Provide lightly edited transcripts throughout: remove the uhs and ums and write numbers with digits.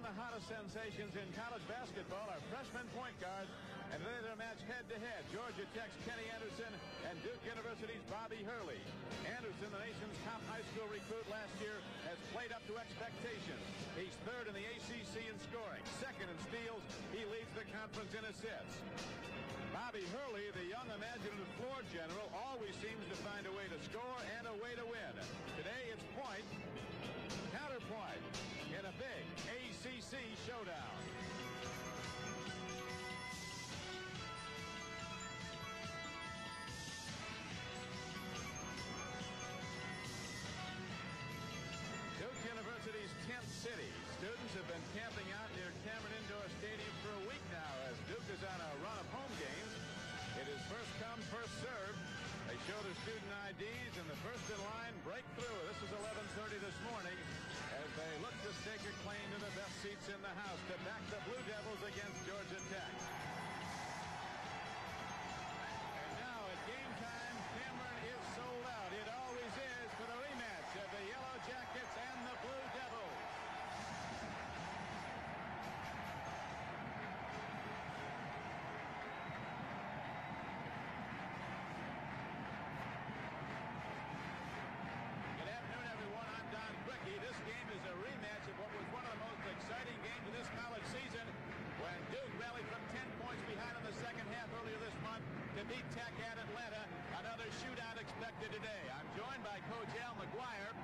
and the hottest sensations in college basketball are freshman point guards, and today they're matched head-to-head. Georgia Tech's Kenny Anderson and Duke University's Bobby Hurley. Anderson, the nation's top high school recruit last year, has played up to expectations. He's third in the ACC in scoring, second in steals. He leads the conference in assists. Bobby Hurley, the young imaginative floor general, always seems to find a way to score and a way to win. Today it's point, counterpoint in a big ACC showdown. Duke University's 10th city. Students have been camping out near Cameron Indoor Stadium for a week now as Duke is on a run of home games. It is first come, first served. They show their student IDs, and the first in line break through. This is 11:30 this morning as they look to stake a claim to the best seats in the house to back the Blue Devils against Georgia Tech. And now at game time, Cameron is sold out. It always is for the rematch of the Yellow Jackets and the Blue Devils. This game is a rematch of what was one of the most exciting games of this college season when Duke rallied from 10 points behind in the second half earlier this month to beat Tech at Atlanta. Another shootout expected today. I'm joined by Coach Al McGuire,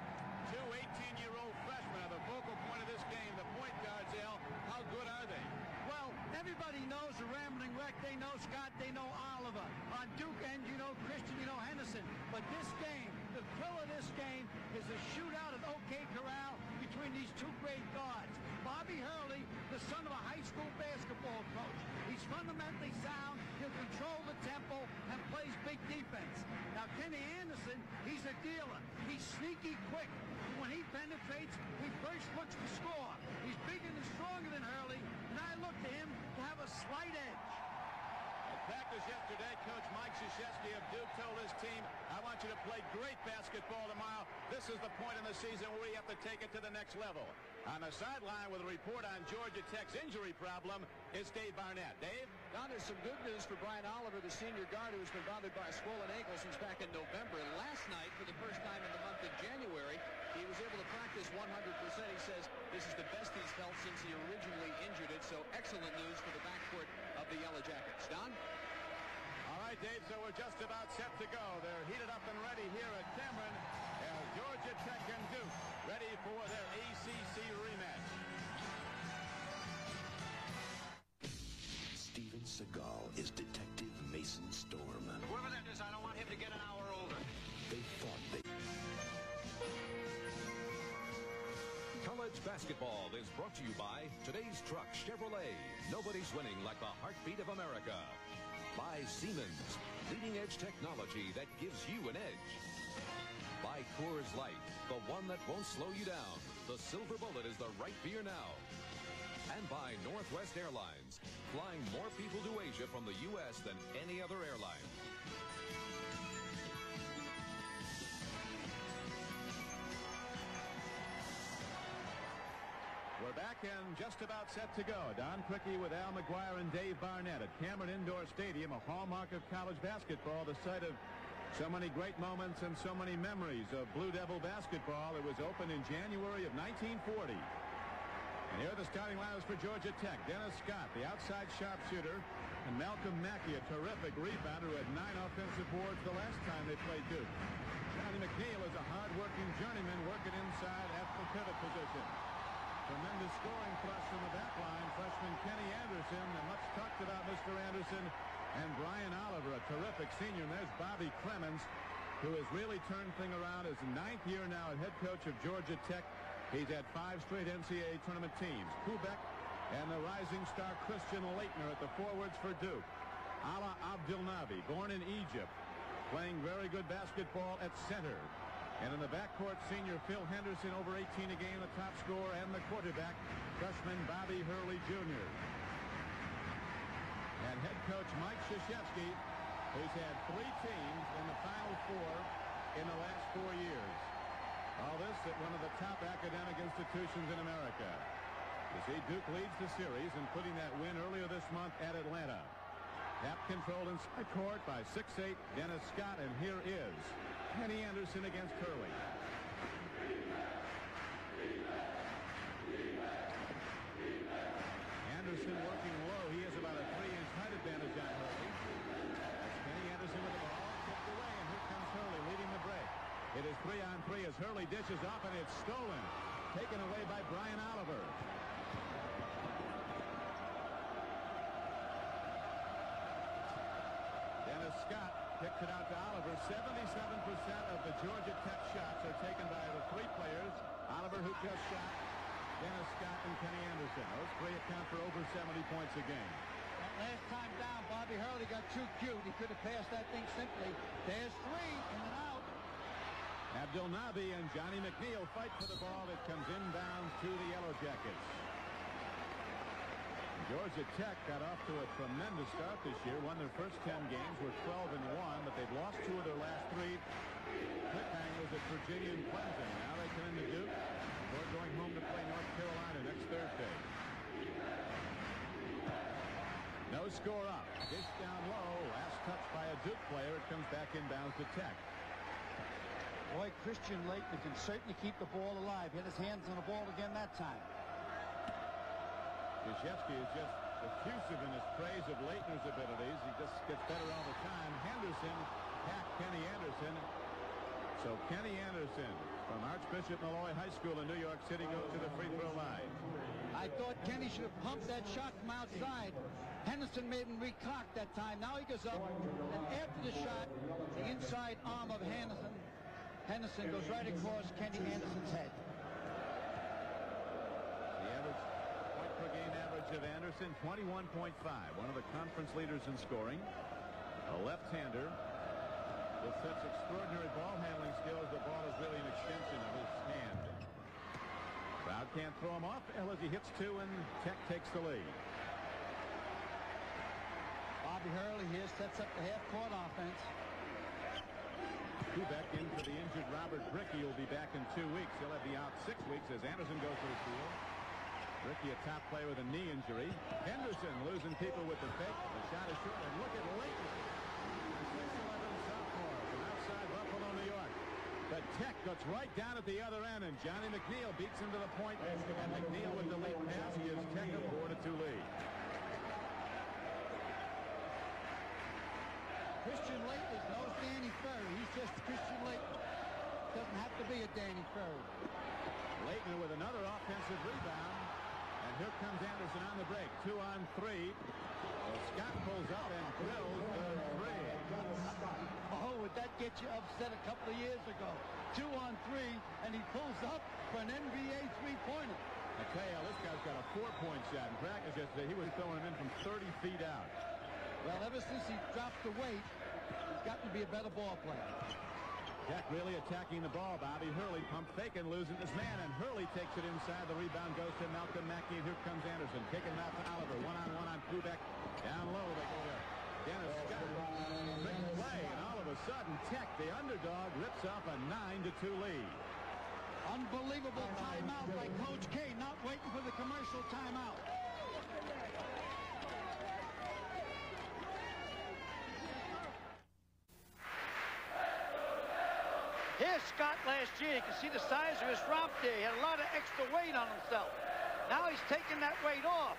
two 18-year-old freshmen are the focal point of this game. The point guards, Al, how good are they? Well, everybody knows the Rambling Wreck. They know Scott. They know Oliver. On Duke end, you know Christian, you know Henderson. But this game, the thrill of this game is a shootout at OK Corral between these two great guards. Bobby Hurley, the son of a high school basketball coach. He's fundamentally sound. He'll control the tempo and plays big defense. Now, Kenny Anderson, he's a dealer. He's sneaky quick. When he penetrates, he first looks to score. He's bigger and stronger than Hurley, and I look to him to have a slight edge. At practice yesterday, Coach Mike Krzyzewski of Duke told his team, I want you to play great basketball tomorrow. This is the point in the season where you have to take it to the next level. On the sideline with a report on Georgia Tech's injury problem is Dave Barnett. Dave? Now there's some good news for Brian Oliver, the senior guard who has been bothered by a swollen ankle since back in November. And last night, for the first time in the month of January, he was able to practice 100%. He says this is the best he's felt since he originally injured it. So excellent news for the backcourt of the Yellow Jackets. Don? All right, Dave, so we're just about set to go. They're heated up and ready here at Cameron as Georgia Tech and Duke ready for their ACC rematch. Steven Seagal is Detective Mason Storm. Whoever that is, I don't want him to get an hour older. They thought they... College basketball is brought to you by today's truck, Chevrolet. Nobody's winning like the heartbeat of America. By Siemens, leading-edge technology that gives you an edge. By Coors Light, the one that won't slow you down. The Silver Bullet is the right beer now. And by Northwest Airlines, flying more people to Asia from the U.S. than any other airline. We're back and just about set to go. Don Criqui with Al McGuire and Dave Barnett at Cameron Indoor Stadium, a hallmark of college basketball, the site of so many great moments and so many memories of Blue Devil basketball. It was opened in January of 1940. And here are the starting lineups for Georgia Tech. Dennis Scott, the outside sharpshooter, and Malcolm Mackey, a terrific rebounder who had 9 offensive boards the last time they played Duke. Johnny McNeil is a hard-working journeyman working inside at the pivot position. Tremendous scoring thrust from the back line. Freshman Kenny Anderson, the much talked about Mr. Anderson, and Brian Oliver, a terrific senior. And there's Bobby Clemens, who has really turned things around. His 9th year now as head coach of Georgia Tech. He's had 5 straight NCAA tournament teams. Kubek and the rising star Christian Leitner at the forwards for Duke. Ala Abdelnabi, born in Egypt, playing very good basketball at center. And in the backcourt, senior Phil Henderson, over 18 a game, the top scorer, and the quarterback, freshman Bobby Hurley Jr. And head coach Mike Krzyzewski, who's had 3 teams in the Final Four in the last 4 years. All this at one of the top academic institutions in America. The see, Duke leads the series in putting that win earlier this month at Atlanta. Tap controlled inside court by 6'8" Dennis Scott, and here is Kenny Anderson against Hurley. Anderson working low. He has about a 3-inch height advantage on Hurley. That's Kenny Anderson with the ball. Tipped away, and here comes Hurley leading the break. It is 3-on-3 as Hurley dishes off, and it's stolen. Taken away by Brian Oliver. Dennis Scott kicks it out to Oliver. 77% of the Georgia Tech shots are taken by the three players. Oliver, who just shot, Dennis Scott, and Kenny Anderson. Those three account for over 70 points a game. That last time down, Bobby Hurley got too cute. He could have passed that thing simply. There's three, in and out. Abdul Nabi and Johnny McNeil fight for the ball that comes inbounds to the Yellow Jackets. Georgia Tech got off to a tremendous start this year. Won their first 10 games, were 12-1, but they've lost 2 of their last 3 cliffhangers at Virginia and Clemson. Now they come into Duke. They're going home to play North Carolina next Thursday. No score up. Dish down low. Last touch by a Duke player. It comes back inbounds to Tech. Boy, Christian Laettner can certainly keep the ball alive. He had his hands on the ball again that time. Krzyzewski is just effusive in his praise of Laettner's abilities. He just gets better all the time. Henderson tapped Kenny Anderson. So Kenny Anderson from Archbishop Malloy High School in New York City goes to the free throw line. I thought Kenny should have pumped that shot from outside. Henderson made him recock that time. Now he goes up, and after the shot, the inside arm of Henderson goes right across Kenny Anderson's head. The average point per game average of Anderson, 21.5. One of the conference leaders in scoring. A left-hander with such extraordinary ball handling skills. The ball is really an extension of his hand. Crowd can't throw him off as he hits 2, and Tech takes the lead. Bobby Hurley here sets up the half-court offense. Kubek in for the injured Robert Brickey, will be back in 2 weeks. He'll have the out 6 weeks as Anderson goes to the field. Brickey, a top player with a knee injury. Henderson losing people with the fake. The shot is short, and look at Laettner. The 6'11 sophomore from outside Buffalo, New York. But Tech gets right down at the other end, and Johnny McNeil beats him to the point. And McNeil with the lead pass gives Tech a 4-2 lead. Christian Laettner knows Danny Ferry. He's just Christian Laettner. Doesn't have to be a Danny Ferry. Laettner with another offensive rebound. And here comes Anderson on the break. 2 on 3. Well, Scott pulls up and drills the 3. Oh, would that get you upset a couple of years ago? 2 on 3, and he pulls up for an NBA three-pointer. I tell you, this guy's got a 4-point shot. In practice yesterday, he was throwing him in from 30 feet out. Well, ever since he dropped the weight, he's gotten to be a better ball player. Tech really attacking the ball. Bobby Hurley pump faking, losing his man, and Hurley takes it inside. The rebound goes to Malcolm Mackey, and here comes Anderson. Kicking out to Oliver. One-on-one on Kubek. Down low, they go to Dennis Scott. Big play, and all of a sudden, Tech, the underdog, rips off a 9-2 lead. Unbelievable timeout by Coach K, not waiting for the commercial timeout. Here's Scott last year. You can see the size of his romp there. He had a lot of extra weight on himself. Now he's taking that weight off.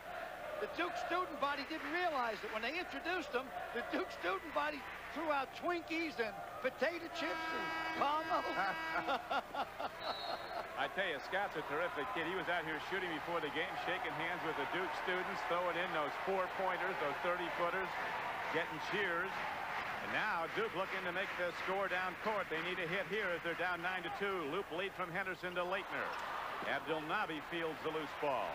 The Duke student body didn't realize that when they introduced him, the Duke student body threw out Twinkies and potato chips and caramel. I tell you, Scott's a terrific kid. He was out here shooting before the game, shaking hands with the Duke students, throwing in those 4-pointers, those 30-footers, getting cheers. And now Duke looking to make the score down court. They need a hit here as they're down 9-2. Loop lead from Henderson to Laettner. Abdul Nabi fields the loose ball.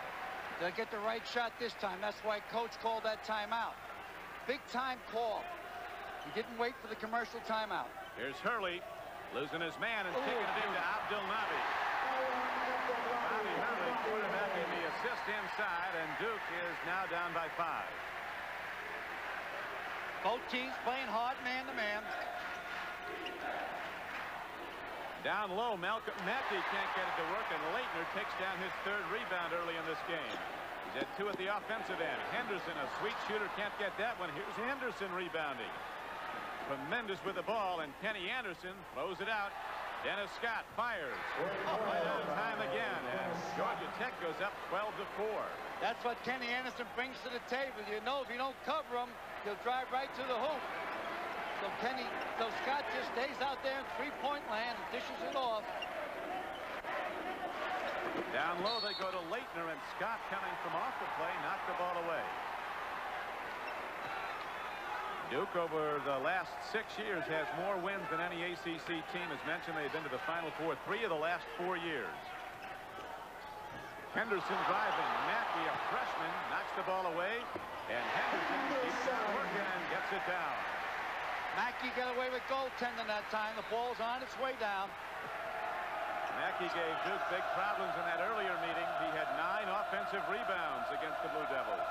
They'll get the right shot this time. That's why Coach called that timeout. Big time call. He didn't wait for the commercial timeout. Here's Hurley losing his man and kicking it into Abdul Nabi. Bobby Hurley quarterbacking the assist inside, and Duke is now down by 5. Both teams playing hard man-to-man. Down low, Mackey can't get it to work, and Leitner takes down his third rebound early in this game. He's had 2 at the offensive end. Henderson, a sweet shooter, can't get that one. Here's Henderson rebounding. Tremendous with the ball, and Kenny Anderson throws it out. Dennis Scott fires. Right on time again, and Georgia Tech goes up 12-4. That's what Kenny Anderson brings to the table. You know, if you don't cover him, he'll drive right to the hoop. So Scott just stays out there in three-point land and dishes it off. Down low they go to Leitner, and Scott coming from off the play knocked the ball away. Duke over the last 6 years has more wins than any ACC team. As mentioned, they've been to the Final Four 3 of the last 4 years. Henderson driving. Mackey, a freshman, knocks the ball away, and Henderson keeps on working and gets it down. Mackey got away with goaltending that time. The ball's on its way down. Mackey gave Duke big problems in that earlier meeting. He had 9 offensive rebounds against the Blue Devils.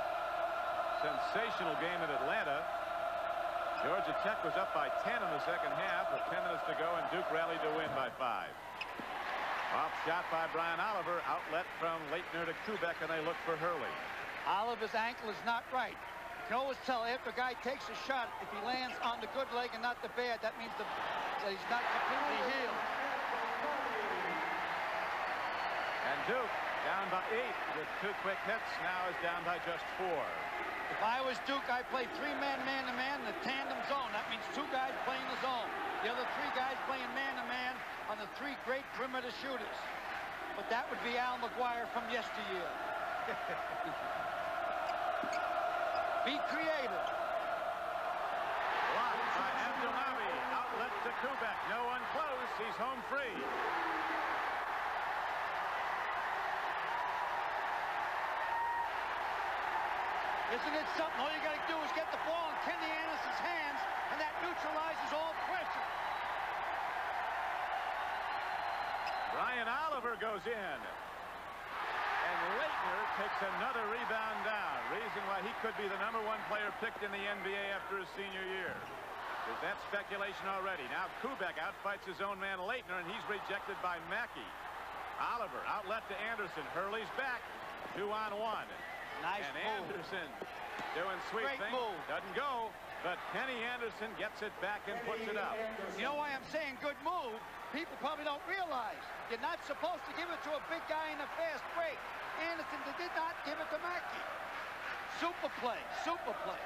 Sensational game in Atlanta. Georgia Tech was up by 10 in the second half with 10 minutes to go, and Duke rallied to win by 5. Off shot by Brian Oliver. Outlet from Leitner to Kubek, and they look for Hurley. Oliver's ankle is not right. You can always tell after a guy takes a shot, if he lands on the good leg and not the bad, that means that he's not completely healed. And Duke down by 8 with 2 quick hits. Now is down by just 4. If I was Duke, I'd play 3-man, man-to-man in the tandem zone. That means 2 guys playing the zone. The other 3 guys playing man-to-man on the 3 great perimeter shooters. But that would be Al McGuire from yesteryear. Be creative. Blocked by Abdelnaby. Outlet to Kubek. No one close. He's home free. Isn't it something? All you got to do is get the ball in Kenny Anderson's hands, and that neutralizes all pressure. Brian Oliver goes in. And Leitner takes another rebound down. Reason why he could be the #1 player picked in the NBA after his senior year. There's that speculation already. Now Kubek outfights his own man Leitner, and he's rejected by Mackey. Oliver outlet to Anderson. Hurley's back. 2-on-1. Nice and move. Anderson doing sweet Great things. move. Doesn't go, but Kenny Anderson gets it back and puts it up. You know why I'm saying good move? People probably don't realize you're not supposed to give it to a big guy in a fast break. Anderson did not give it to Mackey. Super play, super play.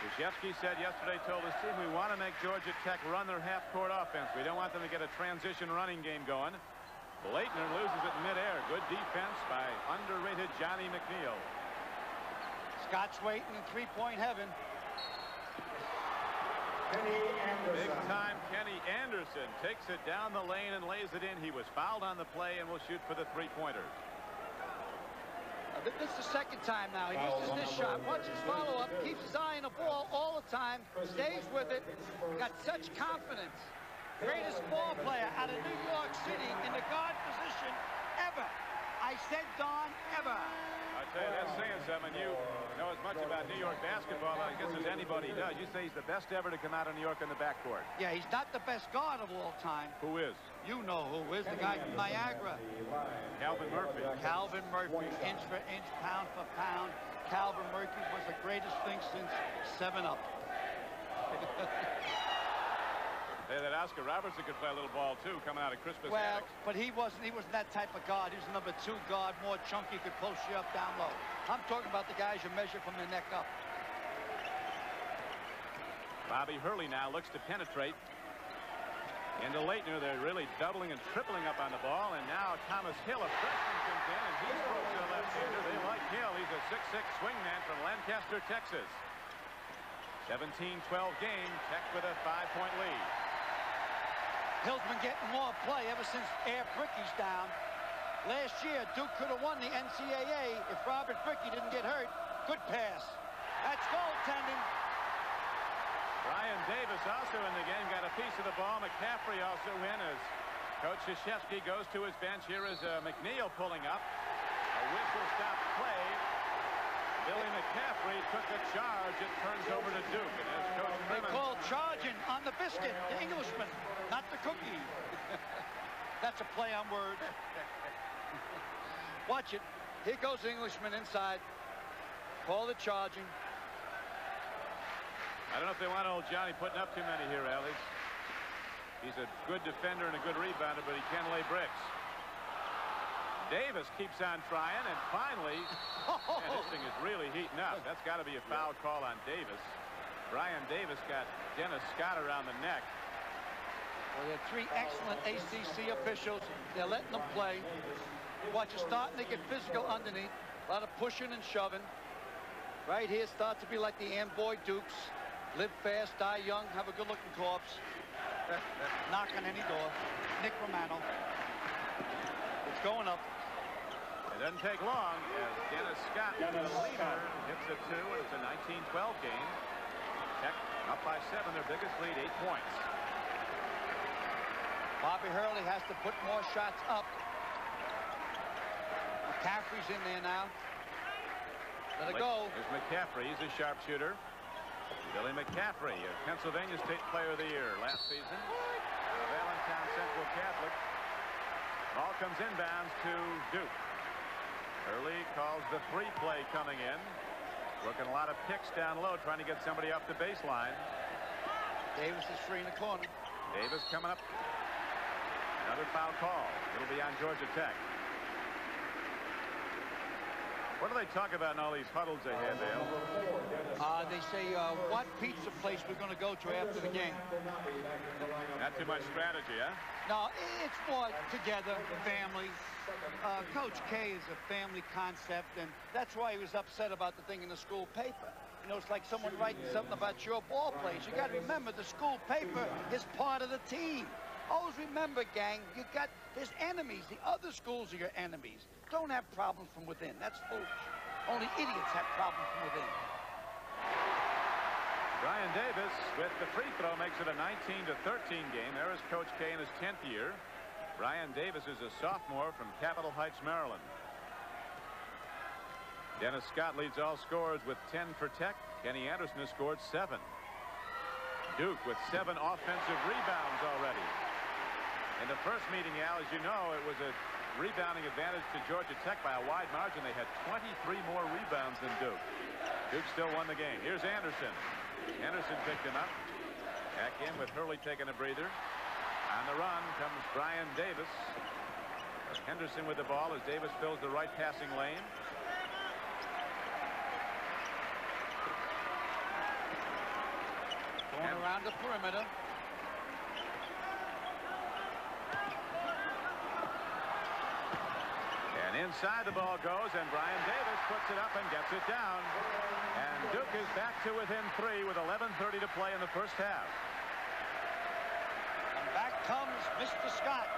Krzyzewski said yesterday, told his team, we want to make Georgia Tech run their half-court offense. We don't want them to get a transition running game going. Leitner loses it midair. Good defense by underrated Johnny McNeil. Scott's waiting in three-point heaven. Big time Kenny Anderson takes it down the lane and lays it in. He was fouled on the play and will shoot for the 3-pointer. This is the second time now. He misses this shot. Watch his follow-up. Keeps his eye on the ball all the time. Stays with it. Got such confidence. Greatest ball player out of New York City in the guard position ever. I said, Don, ever. I tell you, that's saying something. You know as much about New York basketball, I guess, as anybody does. You say he's the best ever to come out of New York in the backcourt. Yeah, he's not the best guard of all time. Who is? You know who is. The guy from Niagara. Calvin Murphy. Calvin Murphy, inch for inch, pound for pound. Calvin Murphy was the greatest thing since 7-Up. Hey, that Oscar Robertson could play a little ball too, coming out of Crispus. Well, but he wasn't that type of guard. He was a #2 guard, more chunky, could post you up down low. I'm talking about the guys you measure from the neck up. Bobby Hurley now looks to penetrate into Leitner. They're really doubling and tripling up on the ball, and now Thomas Hill, a freshman, comes in, and he's broke to the left-hander. They like Hill. He's a 6'6 swingman from Lancaster, Texas. 17-12 game. Tech with a 5-point lead. Hill's been getting more play ever since Air Bricky's down. Last year, Duke could have won the NCAA if Robert Bricky didn't get hurt. Good pass. That's goaltending. Brian Davis also in the game, got a piece of the ball. McCaffrey also in as Coach Krzyzewski goes to his bench. Here is McNeil pulling up. A whistle stop play. Billy McCaffrey took a charge. It turns over to Duke. And there's Coach They Clemens. call charging on the biscuit, the Englishman, not the cookie. That's a play on words. Watch it. Here goes the Englishman inside. Call it charging. I don't know if they want old Johnny putting up too many here, Alex. He's a good defender and a good rebounder, but he can lay bricks. Davis keeps on trying, and finally, man, this thing is really heating up. That's got to be a foul call on Davis. Brian Davis got Dennis Scott around the neck. Well, there are three excellent ACC officials. They're letting them play. Watch, it's starting to get physical underneath. A lot of pushing and shoving. Right here starts to be like the Amboy Dukes. Live fast, die young, have a good-looking corpse. Knock on any door. Nick Romano. It's going up. It doesn't take long as Dennis Scott, the leader, hits a two, and it's a 19-12 game. Tech up by 7, their biggest lead, 8 points. Bobby Hurley has to put more shots up. McCaffrey's in there now. Let it go. Here's McCaffrey. He's a sharpshooter. Billy McCaffrey, a Pennsylvania State Player of the Year last season. Allentown Central Catholic. Ball comes inbounds to Duke. Hurley calls the free play coming in. Working a lot of picks down low, trying to get somebody off the baseline. Davis is free in the corner. Davis coming up. Another foul call. It'll be on Georgia Tech. What do they talk about in all these huddles they have, Dale? They say what pizza place we're going to go to after the game. Not too much strategy, huh? No, it's more together, family. Coach K is a family concept, and that's why he was upset about the thing in the school paper. You know, it's like someone writing something about your ball players. You got to remember, the school paper is part of the team. Always remember, gang, there's enemies. The other schools are your enemies. Don't have problems from within. That's foolish. Only idiots have problems from within. Brian Davis with the free throw makes it a 19-13 game. There is Coach K in his 10th year. Brian Davis is a sophomore from Capitol Heights, Maryland. Dennis Scott leads all scorers with 10 for Tech. Kenny Anderson has scored 7. Duke with 7 offensive rebounds already. In the first meeting, Al, as you know, it was a rebounding advantage to Georgia Tech by a wide margin. They had 23 more rebounds than Duke. Duke still won the game. Here's Anderson. Anderson picked him up. Back in with Hurley taking a breather. On the run comes Brian Davis. Henderson with the ball as Davis fills the right passing lane. Going around the perimeter. And inside the ball goes, and Brian Davis puts it up and gets it down. And Duke is back to within 3 with 11:30 to play in the first half. And back comes Mr. Scott.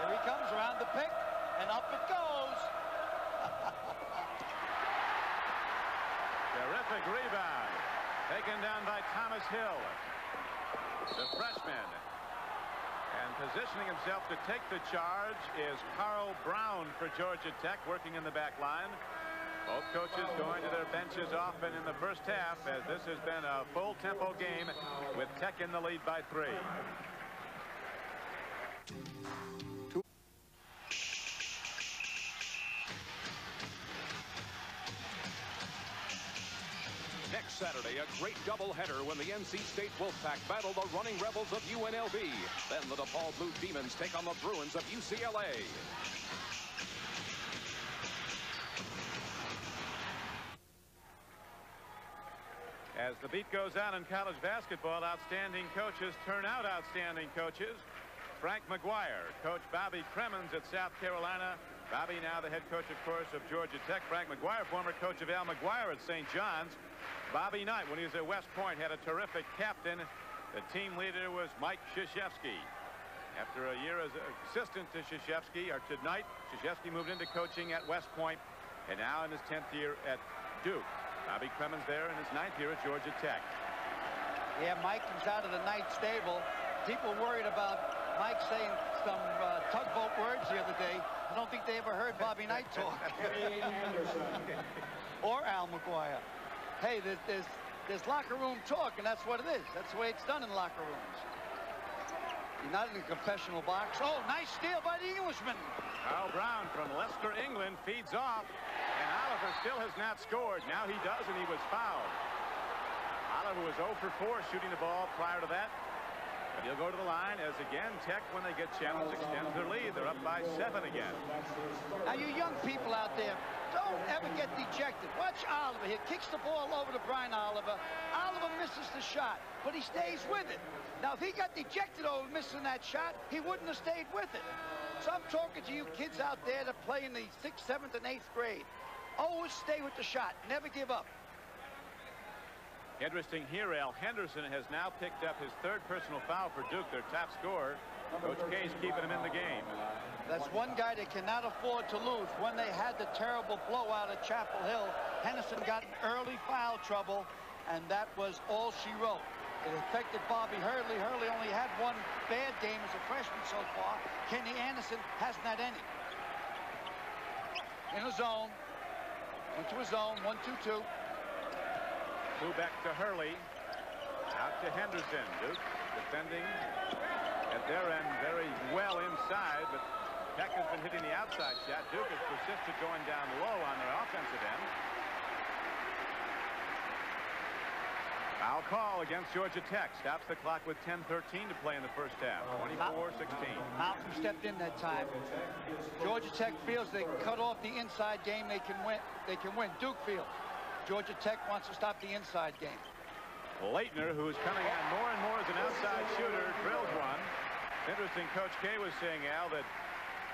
Here he comes around the pick, and up it goes. Terrific rebound. Taken down by Thomas Hill, the freshman. And positioning himself to take the charge is Carl Brown for Georgia Tech, working in the back line. Both coaches going to their benches often in the first half, as this has been a full tempo game with Tech in the lead by 3. Next Saturday, a great doubleheader when the NC State Wolfpack battle the running Rebels of UNLV. Then the DePaul Blue Demons take on the Bruins of UCLA. As the beat goes on in college basketball, outstanding coaches turn out outstanding coaches. Frank McGuire, Coach Bobby Cremins at South Carolina. Bobby now the head coach, of course, of Georgia Tech. Frank McGuire, former coach of Al McGuire at St. John's. Bobby Knight, when he was at West Point, had a terrific captain. The team leader was Mike Krzyzewski. After a year as assistant to Krzyzewski, or to Knight, Krzyzewski moved into coaching at West Point, and now in his 10th year at Duke. Bobby Cremins there in his 9th year at Georgia Tech. Yeah, Mike comes out of the Knight stable. People worried about Mike saying some tugboat words the other day. I don't think they ever heard Bobby Knight talk. Or Al McGuire. Hey, there's locker room talk, and that's what it is. That's the way it's done in locker rooms. You're not in a confessional box. Oh, nice steal by the Englishman. Carl Brown from Leicester, England, feeds off, and Oliver still has not scored. Now he does, and he was fouled. Oliver was 0 for 4 shooting the ball prior to that. But he'll go to the line as, again, Tech, when they get challenged, extends their lead. They're up by 7 again. Now, you young people out there, don't ever get dejected. Watch Oliver here. Kicks the ball over to Brian Oliver. Oliver misses the shot, but he stays with it. Now, if he got dejected over missing that shot, he wouldn't have stayed with it. So I'm talking to you kids out there that play in the 6th, 7th, and 8th grade. Always stay with the shot. Never give up. Interesting here, Al Henderson has now picked up his 3rd personal foul for Duke, their top scorer. Coach K's keeping him in the game. That's one guy they cannot afford to lose. When they had the terrible blowout at Chapel Hill, Henderson got in early foul trouble, and that was all she wrote. It affected Bobby Hurley. Hurley only had one bad game as a freshman so far. Kenny Anderson hasn't had any. In a zone. Went to a zone. 1-2-2. Back to Hurley. Out to Henderson. Duke defending at their end very well inside, but Tech has been hitting the outside shot. Duke has persisted going down low on their offensive end. Foul call against Georgia Tech. Stops the clock with 10:13 to play in the first half. 24-16. Malcolm stepped in that time. Georgia Tech feels they can cut off the inside game. They can win. They can win. Duke feels Georgia Tech wants to stop the inside game. Leitner, who's coming on more and more as an outside shooter, drills one. It's interesting, Coach K was saying, Al, that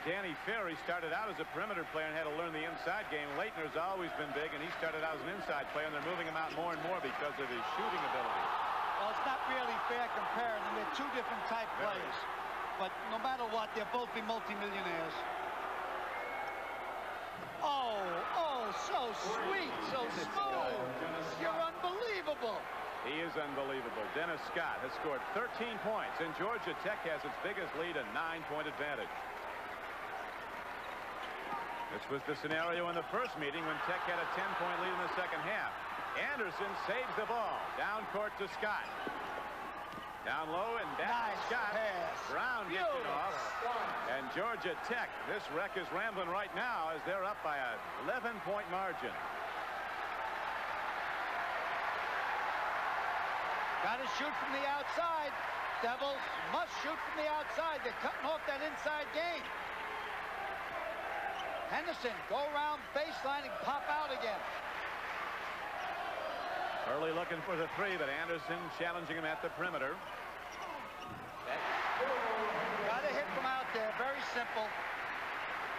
Danny Ferry started out as a perimeter player and had to learn the inside game. Leitner's always been big, and he started out as an inside player, and they're moving him out more and more because of his shooting ability. Well, it's not really fair comparing them. They're two different type players. But no matter what, they'll both be multimillionaires. Oh, so sweet, so smooth. You're unbelievable. He is unbelievable. Dennis Scott has scored 13 points, and Georgia Tech has its biggest lead, a 9-point advantage. This was the scenario in the first meeting when Tech had a 10-point lead in the second half. Anderson saves the ball. Down court to Scott. Down low and back to Scott. Brown gets it off. And Georgia Tech, this wreck is rambling right now as they're up by a 11-point margin. Got to shoot from the outside. Devils must shoot from the outside. They're cutting off that inside game. Henderson, go around baseline and pop out again. Early looking for the 3, but Anderson challenging him at the perimeter. Got to hit from out there. Very simple.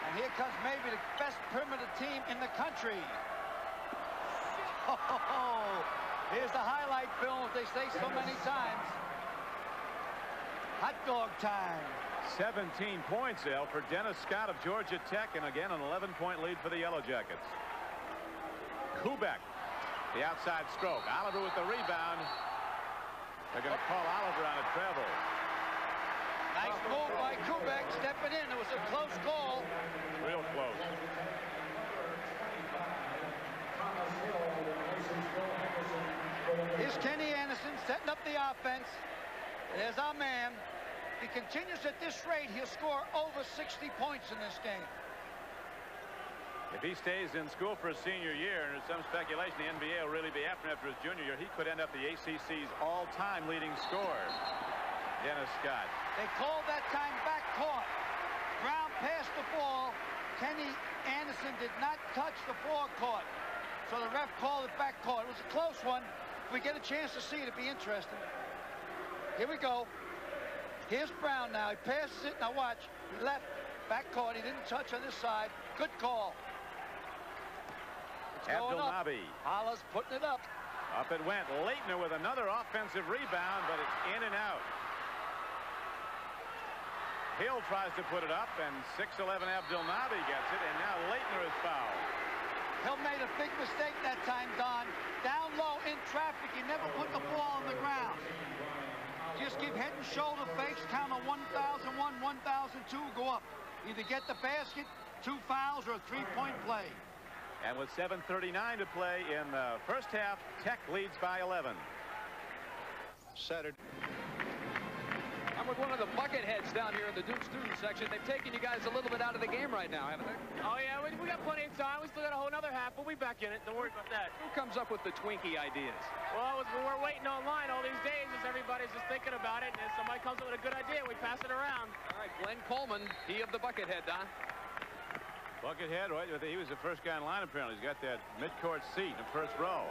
And here comes maybe the best perimeter team in the country. Oh, here's the highlight film, as they say so many times. Hot dog time. 17 points, Al, for Dennis Scott of Georgia Tech, and again an 11-point lead for the Yellow Jackets. Kubek, the outside stroke. Oliver with the rebound. They're going to call Oliver on a travel. Nice move by Kubek, stepping in. It was a close call. Real close. Here's Kenny Anderson setting up the offense. There's our man. If he continues at this rate, he'll score over 60 points in this game. If he stays in school for his senior year, and there's some speculation the NBA will really be after him after his junior year, he could end up the ACC's all-time leading scorer. Dennis Scott. They called that time back court. Brown passed the ball. Kenny Anderson did not touch the forecourt. So the ref called it back court. It was a close one. If we get a chance to see it, it'd be interesting. Here we go. Here's Brown now. He passes it. Now watch. He left back court. He didn't touch on this side. Good call. It's going up. Hollis putting it up. Up it went. Leitner with another offensive rebound, but it's in and out. Hill tries to put it up, and 6'11" Abdelnaby gets it, and now Leitner is fouled. Hill made a big mistake that time, Don. Down low in traffic. He never put the ball on the ground. Just give head and shoulder fakes, count on 1,001, 1,002, and two go up. Either get the basket, 2 fouls, or a 3-point play. And with 7:39 to play in the first half, Tech leads by 11. Saturday. I'm with one of the bucket heads down here in the Duke student section. They've taken you guys a little bit out of the game right now, haven't they? Oh, yeah, we got plenty of time. We still got a whole other half. We'll be back in it. Don't worry about that. Who comes up with the Twinkie ideas? Well, we're waiting online all these days as everybody's just thinking about it. And if somebody comes up with a good idea, we pass it around. All right, Glenn Coleman, he of the bucket head, Don. Buckethead, right? He was the first guy in line, apparently. He's got that midcourt seat in the first row.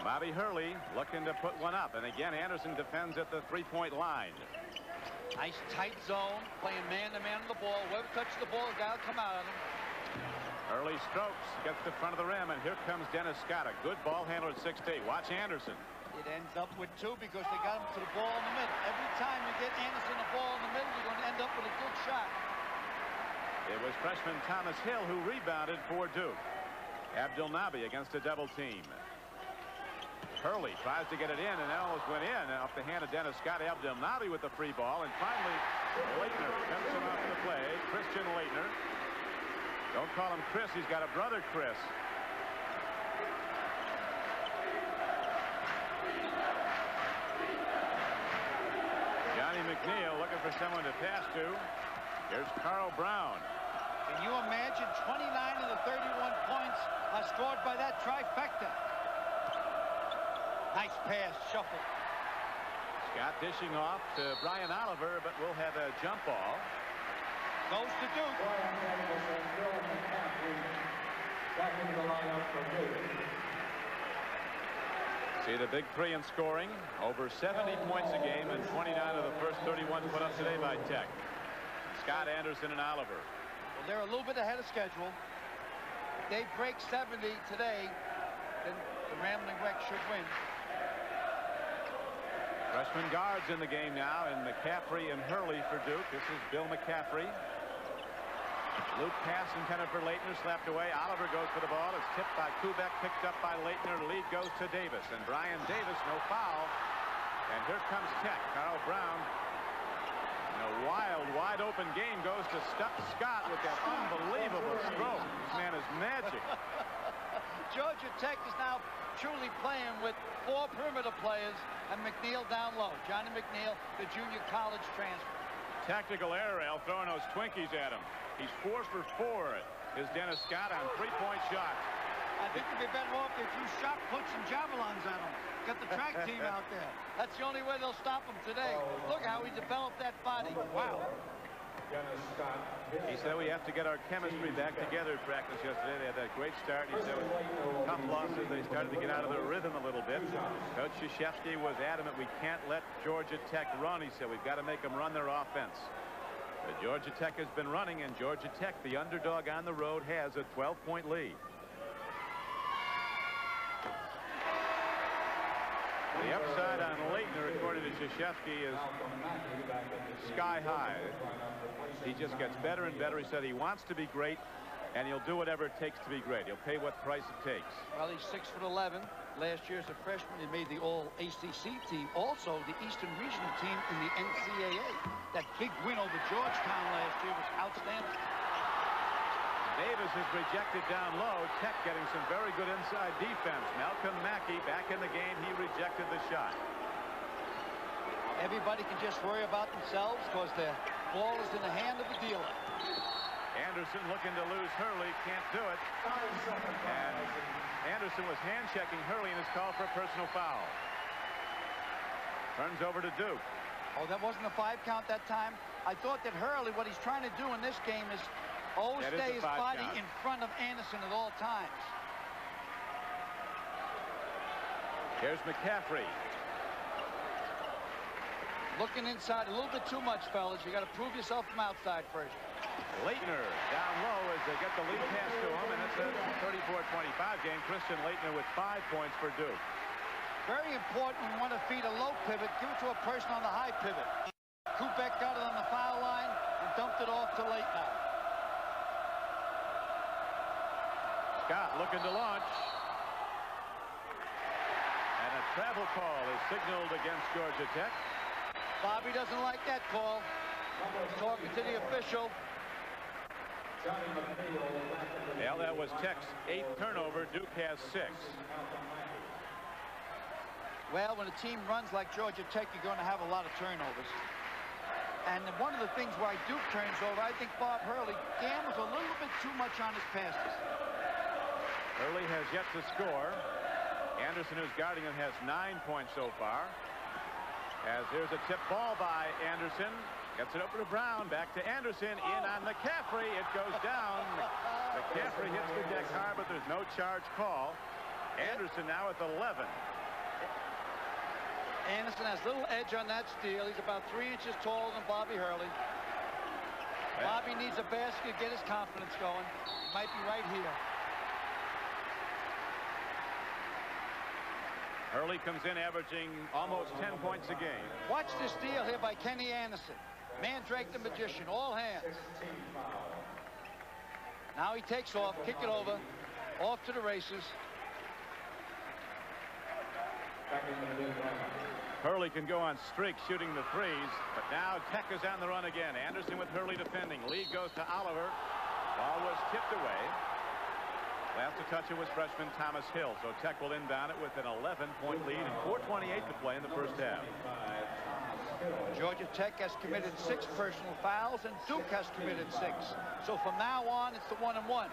Bobby Hurley looking to put one up. And again, Anderson defends at the 3-point line. Nice tight zone, playing man-to-man on the ball. Whoever touches the ball, the guy will come out on him. Early strokes, gets to the front of the rim, and here comes Dennis Scott, a good ball handler at 6'8". Watch Anderson. It ends up with 2 because they got him to the ball in the middle. Every time you get Anderson the ball in the middle, you're going to end up with a good shot. It was freshman Thomas Hill who rebounded for Duke. Abdul Nabi against a double team. Hurley tries to get it in, and that almost went in off the hand of Dennis Scott. Abdul Nabi with the free ball, and finally Leitner comes him off the play. Christian Leitner. Don't call him Chris. He's got a brother, Chris. Johnny McNeil looking for someone to pass to. Here's Carl Brown. Can you imagine 29 of the 31 points are scored by that trifecta? Nice pass, shuffle. Scott dishing off to Brian Oliver, but we'll have a jump ball. Goes to Duke. See the big 3 in scoring. Over 70 points a game, and 29 of the first 31 put up today by Tech. Scott, Anderson, and Oliver. Well, they're a little bit ahead of schedule. If they break 70 today, then the Rambling Wreck should win. Freshman guards in the game now, and McCaffrey and Hurley for Duke. This is Bill McCaffrey. Luke pass intended for Leitner, slapped away. Oliver goes for the ball. It's tipped by Kubek, picked up by Leitner. The lead goes to Davis, and Brian Davis, no foul. And here comes Tech. Carl Brown, in a wild, wide open game, goes to Scott with that unbelievable stroke. This man is magic. Georgia Tech is now truly playing with 4 perimeter players and McNeil down low. Johnny McNeil, the junior college transfer. Tactical error, Al, throwing those Twinkies at him. He's 4 for 4. Is Dennis Scott on 3-point shots. I think it'd be better off if you shot puts and javelins at him. Got the track team out there. That's the only way they'll stop him today. Look how he developed that body. Wow. He said we have to get our chemistry back together in practice yesterday. They had that great start. He said with tough losses, they started to get out of their rhythm a little bit. Coach Krzyzewski was adamant we can't let Georgia Tech run. He said we've got to make them run their offense. But Georgia Tech has been running, and Georgia Tech, the underdog on the road, has a 12-point lead. The upside on Leitner, according to Krzyzewski, is sky high. He just gets better and better. He said he wants to be great, and he'll do whatever it takes to be great. He'll pay what price it takes. Well, he's 6'11". Last year as a freshman, he made the All-ACC team. Also, the Eastern Regional team in the NCAA. That big win over Georgetown last year was outstanding. Davis is rejected down low. Tech getting some very good inside defense. Malcolm Mackey back in the game. He rejected the shot. Everybody can just worry about themselves because their ball is in the hand of the dealer. Anderson looking to lose Hurley. Can't do it. And Anderson was hand-checking Hurley in his call for a personal foul. Turns over to Duke. Oh, that wasn't a 5 count that time. I thought that Hurley, what he's trying to do in this game is always stay his body in front of Anderson at all times. Here's McCaffrey. Looking inside a little bit too much, fellas. You got to prove yourself from outside first. Leitner down low as they get the lead pass to him, and it's a 34-25 game. Christian Leitner with 5 points for Duke. Very important when you want to feed a low pivot. Give it to a person on the high pivot. Kubek got it on the foul line and dumped it off to Leitner. Scott looking to launch. And a travel call is signaled against Georgia Tech. Bobby doesn't like that call. Talking to the official. Well, that was Tech's 8th turnover. Duke has 6. Well, when a team runs like Georgia Tech, you're going to have a lot of turnovers. And one of the things why Duke turns over, I think Bob Hurley gambles a little bit too much on his passes. Hurley has yet to score. Anderson, who's guarding him, has 9 points so far. As here's a tip ball by Anderson. Gets it over to Brown. Back to Anderson. In on McCaffrey. It goes down. McCaffrey hits the deck hard, but there's no charge call. Anderson now at 11. Anderson has little edge on that steal. He's about 3 inches taller than Bobby Hurley. Bobby needs a basket to get his confidence going. He might be right here. Hurley comes in averaging almost 10 points a game. Watch this steal here by Kenny Anderson. Mandrake the magician, all hands. Now he takes off, kick it over, off to the races. Hurley can go on streak shooting the threes, but now Tech is on the run again. Anderson with Hurley defending. Lead goes to Oliver. Ball was tipped away. Last to touch it was freshman Thomas Hill. So Tech will inbound it with an 11-point lead and 4:28 to play in the first half. Georgia Tech has committed 6 personal fouls and Duke has committed 6. So from now on, it's the 1-and-1.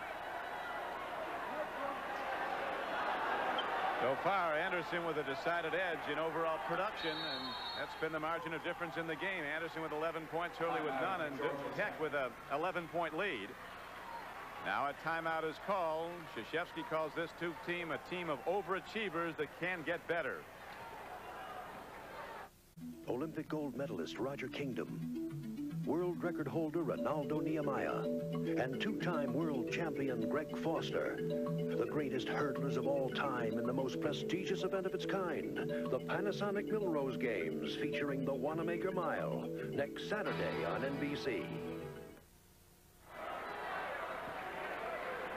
So far, Anderson with a decided edge in overall production, and that's been the margin of difference in the game. Anderson with 11 points, Hurley with none, and Tech with a 11-point lead. Now a timeout is called. Krzyzewski calls this Duke team a team of overachievers that can get better. Olympic gold medalist Roger Kingdom, world record holder Ronaldo Nehemiah, and 2-time world champion Greg Foster, the greatest hurdlers of all time in the most prestigious event of its kind, the Panasonic Millrose Games, featuring the Wanamaker Mile, next Saturday on NBC.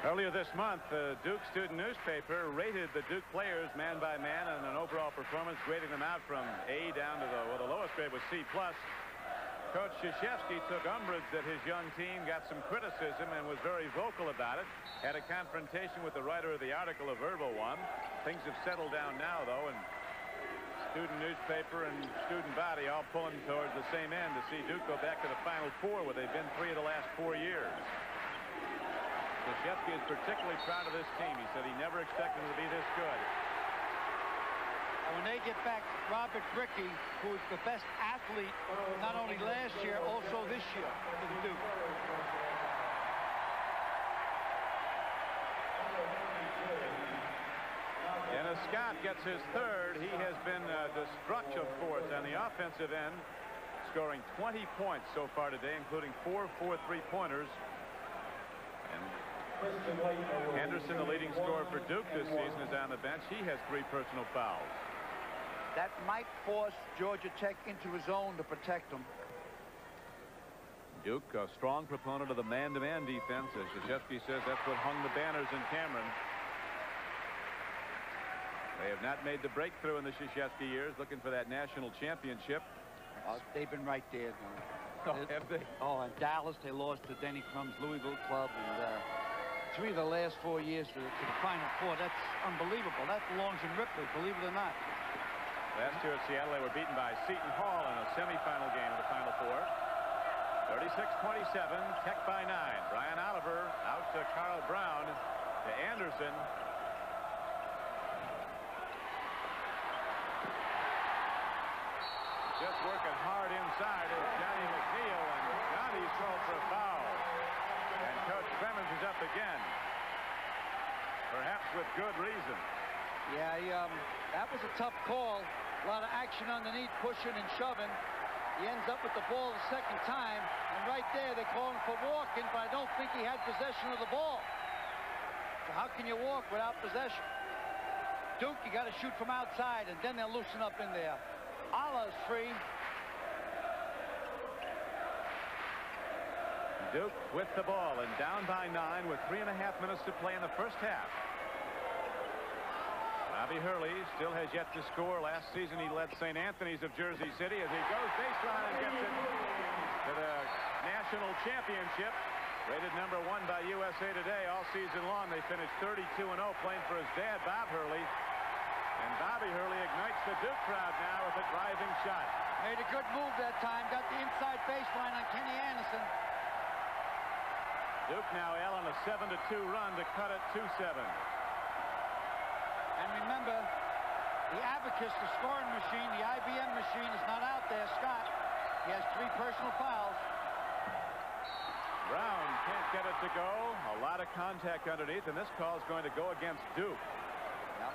Earlier this month, the Duke student newspaper rated the Duke players man by man on an overall performance, grading them out from A down to the lowest grade was C+. Coach Krzyzewski took umbrage that his young team got some criticism and was very vocal about it. Had a confrontation with the writer of the article, a verbal one. Things have settled down now, though, and student newspaper and student body all pulling towards the same end to see Duke go back to the Final Four, where they've been 3 of the last 4 years. Krzyzewski is particularly proud of this team. He said he never expected them to be this good. And when they get back Robert Brickey, who is the best athlete not only last year, also this year for the Duke. Dennis Scott gets his 3rd. He has been a destructive force on the offensive end, scoring 20 points so far today, including 4 3-pointers. And Henderson, the leading scorer for Duke this season, is on the bench. He has 3 personal fouls. That might force Georgia Tech into his zone to protect them. Duke, a strong proponent of the man-to-man defense. As Krzyzewski says, that's what hung the banners in Cameron. They have not made the breakthrough in the Krzyzewski years, looking for that national championship. They've been right there. Have they? Oh, in Dallas, they lost to Denny Crum's Louisville club, and 3 of the last 4 years to the Final Four. That's unbelievable. That belongs in Ripley, believe it or not. Last year at Seattle, they were beaten by Seton Hall in a semifinal game of the Final Four. 36-27, Tech by 9. Brian Oliver out to Carl Brown to Anderson. Just working hard inside is Johnny McNeil, and Johnny's called for a foul. And Coach Clemens is up again. Perhaps with good reason. Yeah, that was a tough call. A lot of action underneath, pushing and shoving. He ends up with the ball the second time, and right there they call him for walking, but I don't think he had possession of the ball. So how can you walk without possession? Duke, you got to shoot from outside, and then they'll loosen up in there. Allah's free. Duke with the ball and down by 9 with 3.5 minutes to play in the first half. Bobby Hurley still has yet to score. Last season he led St. Anthony's of Jersey City as he goes baseline and gets it to the national championship. Rated #1 by USA Today all season long. They finished 32-0 playing for his dad, Bob Hurley. And Bobby Hurley ignites the Duke crowd now with a driving shot. Made a good move that time. Got the inside baseline on Kenny Anderson. Duke now, Al, on a 7-2 run to cut it 2-7. And remember, the Abacus, the scoring machine, the IBM machine is not out there. Scott, he has 3 personal fouls. Brown can't get it to go. A lot of contact underneath, and this call is going to go against Duke. Yep.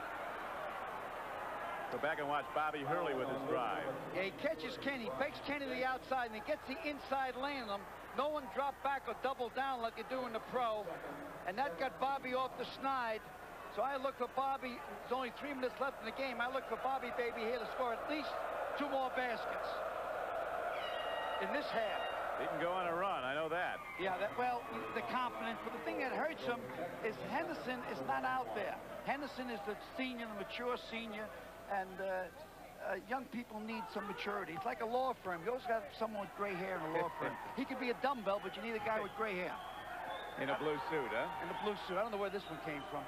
Go back and watch Bobby Hurley with his drive. Yeah, he catches Kenny, fakes Kenny to the outside, and he gets the inside lane on him. No one dropped back or doubled down like you do in the pro. And that got Bobby off the snide. So I look for Bobby. There's only 3 minutes left in the game. I look for Bobby Baby here to score at least 2 more baskets in this half. He can go on a run, I know that. Yeah, well, the confidence. But the thing that hurts him is Henderson is not out there. Henderson is the senior, the mature senior, and young people need some maturity. It's like a law firm. You always got someone with gray hair in a law firm. He could be a dumbbell, but you need a guy with gray hair. In a blue suit, huh? In a blue suit. I don't know where this one came from.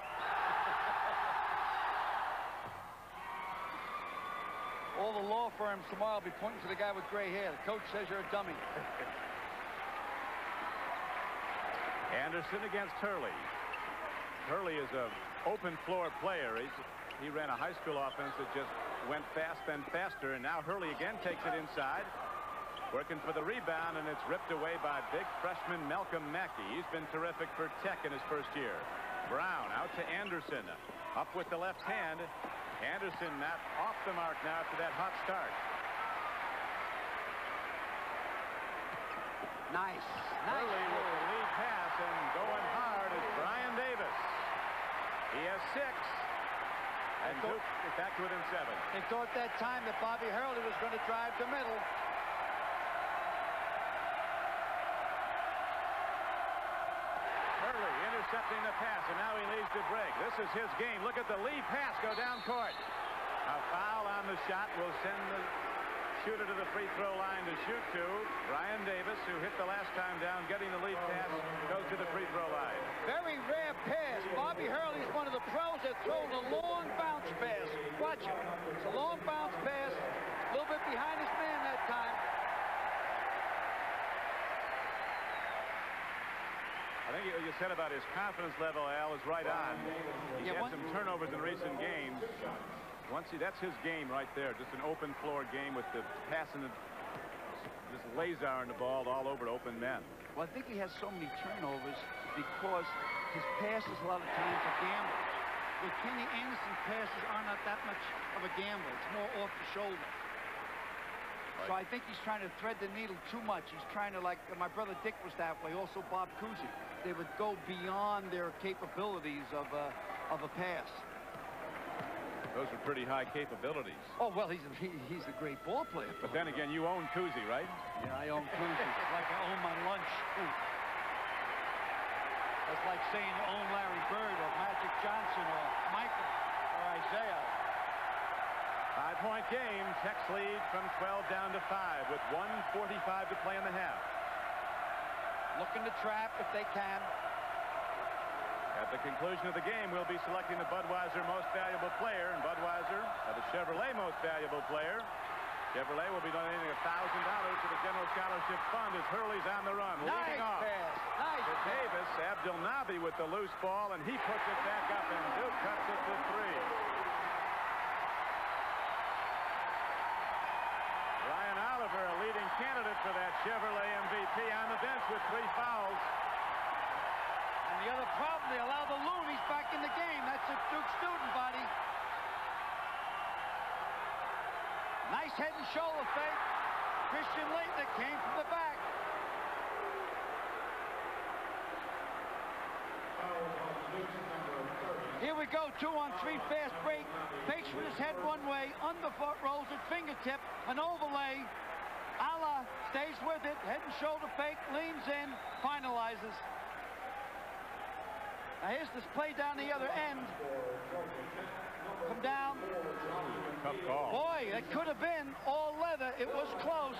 All the law firms tomorrow will be pointing to the guy with gray hair. The coach says you're a dummy. Anderson against Hurley. Hurley is an open floor player. He ran a high school offense that just went fast and faster, and now Hurley again takes it inside. Working for the rebound, and it's ripped away by big freshman Malcolm Mackey. He's been terrific for Tech in his first year. Brown out to Anderson. Up with the left hand. Anderson not off the mark now after that hot start. Nice. Hurley with the lead pass, and going hard is Brian Davis. He has 6. And Duke is back to within 7. They thought that time that Bobby Hurley was going to drive the middle. Hurley intercepting the pass, and now he leads to break. This is his game. Look at the lead pass go down court. A foul on the shot will send the shooter to the free throw line to shoot to. Brian Davis, who hit the last time down, getting the lead pass, goes to the free throw line. Very rare pass. Bobby Hurley is one of the pros that throws a long bounce pass. Watch it. It's a long bounce pass. A little bit behind his man that time. I think you said about his confidence level, Al, is right on. He's had some turnovers in recent games. That's his game right there. Just an open floor game with the passing, just laser the ball all over to open men. Well, I think he has so many turnovers because his passes a lot of times are gambles. With Kenny Anderson's passes are not that much of a gamble. It's more off the shoulder. Right. So I think he's trying to thread the needle too much. He's trying to, like my brother Dick was that way. Also Bob Cousy. They would go beyond their capabilities of a pass. Those are pretty high capabilities. Oh, well, he's a great ball player. But then again, you own Cousy, right? Yeah, I own Cousy. It's like I own my lunch. Ooh. That's like saying you own Larry Bird or Magic Johnson or Michael or Isaiah. 5-point game. Tech's lead from 12 down to 5 with 1:45 to play in the half. Looking to trap if they can. At the conclusion of the game, we'll be selecting the Budweiser Most Valuable Player, and Budweiser the Chevrolet Most Valuable Player. Chevrolet will be donating $1,000 to the General Scholarship Fund as Hurley's on the run. Nice leading off. Pass. Nice to Davis, Abdel Nabi with the loose ball, and he puts it back up, and Duke cuts it to 3. Ryan Oliver, a leading candidate for that Chevrolet MVP, on the bench with 3 fouls. And the other problem, they allow the loonies back in the game. That's a Duke student, buddy. Nice head and shoulder fake. Christian Leitner came from the back. Here we go, 2-on-3 fast break. Fakes with his head one way, underfoot rolls at fingertip, an overlay. Ala stays with it, head and shoulder fake, leans in, finalizes. Now here's this play down the other end. Come down. Tough call. Boy, it could have been all leather. It was close.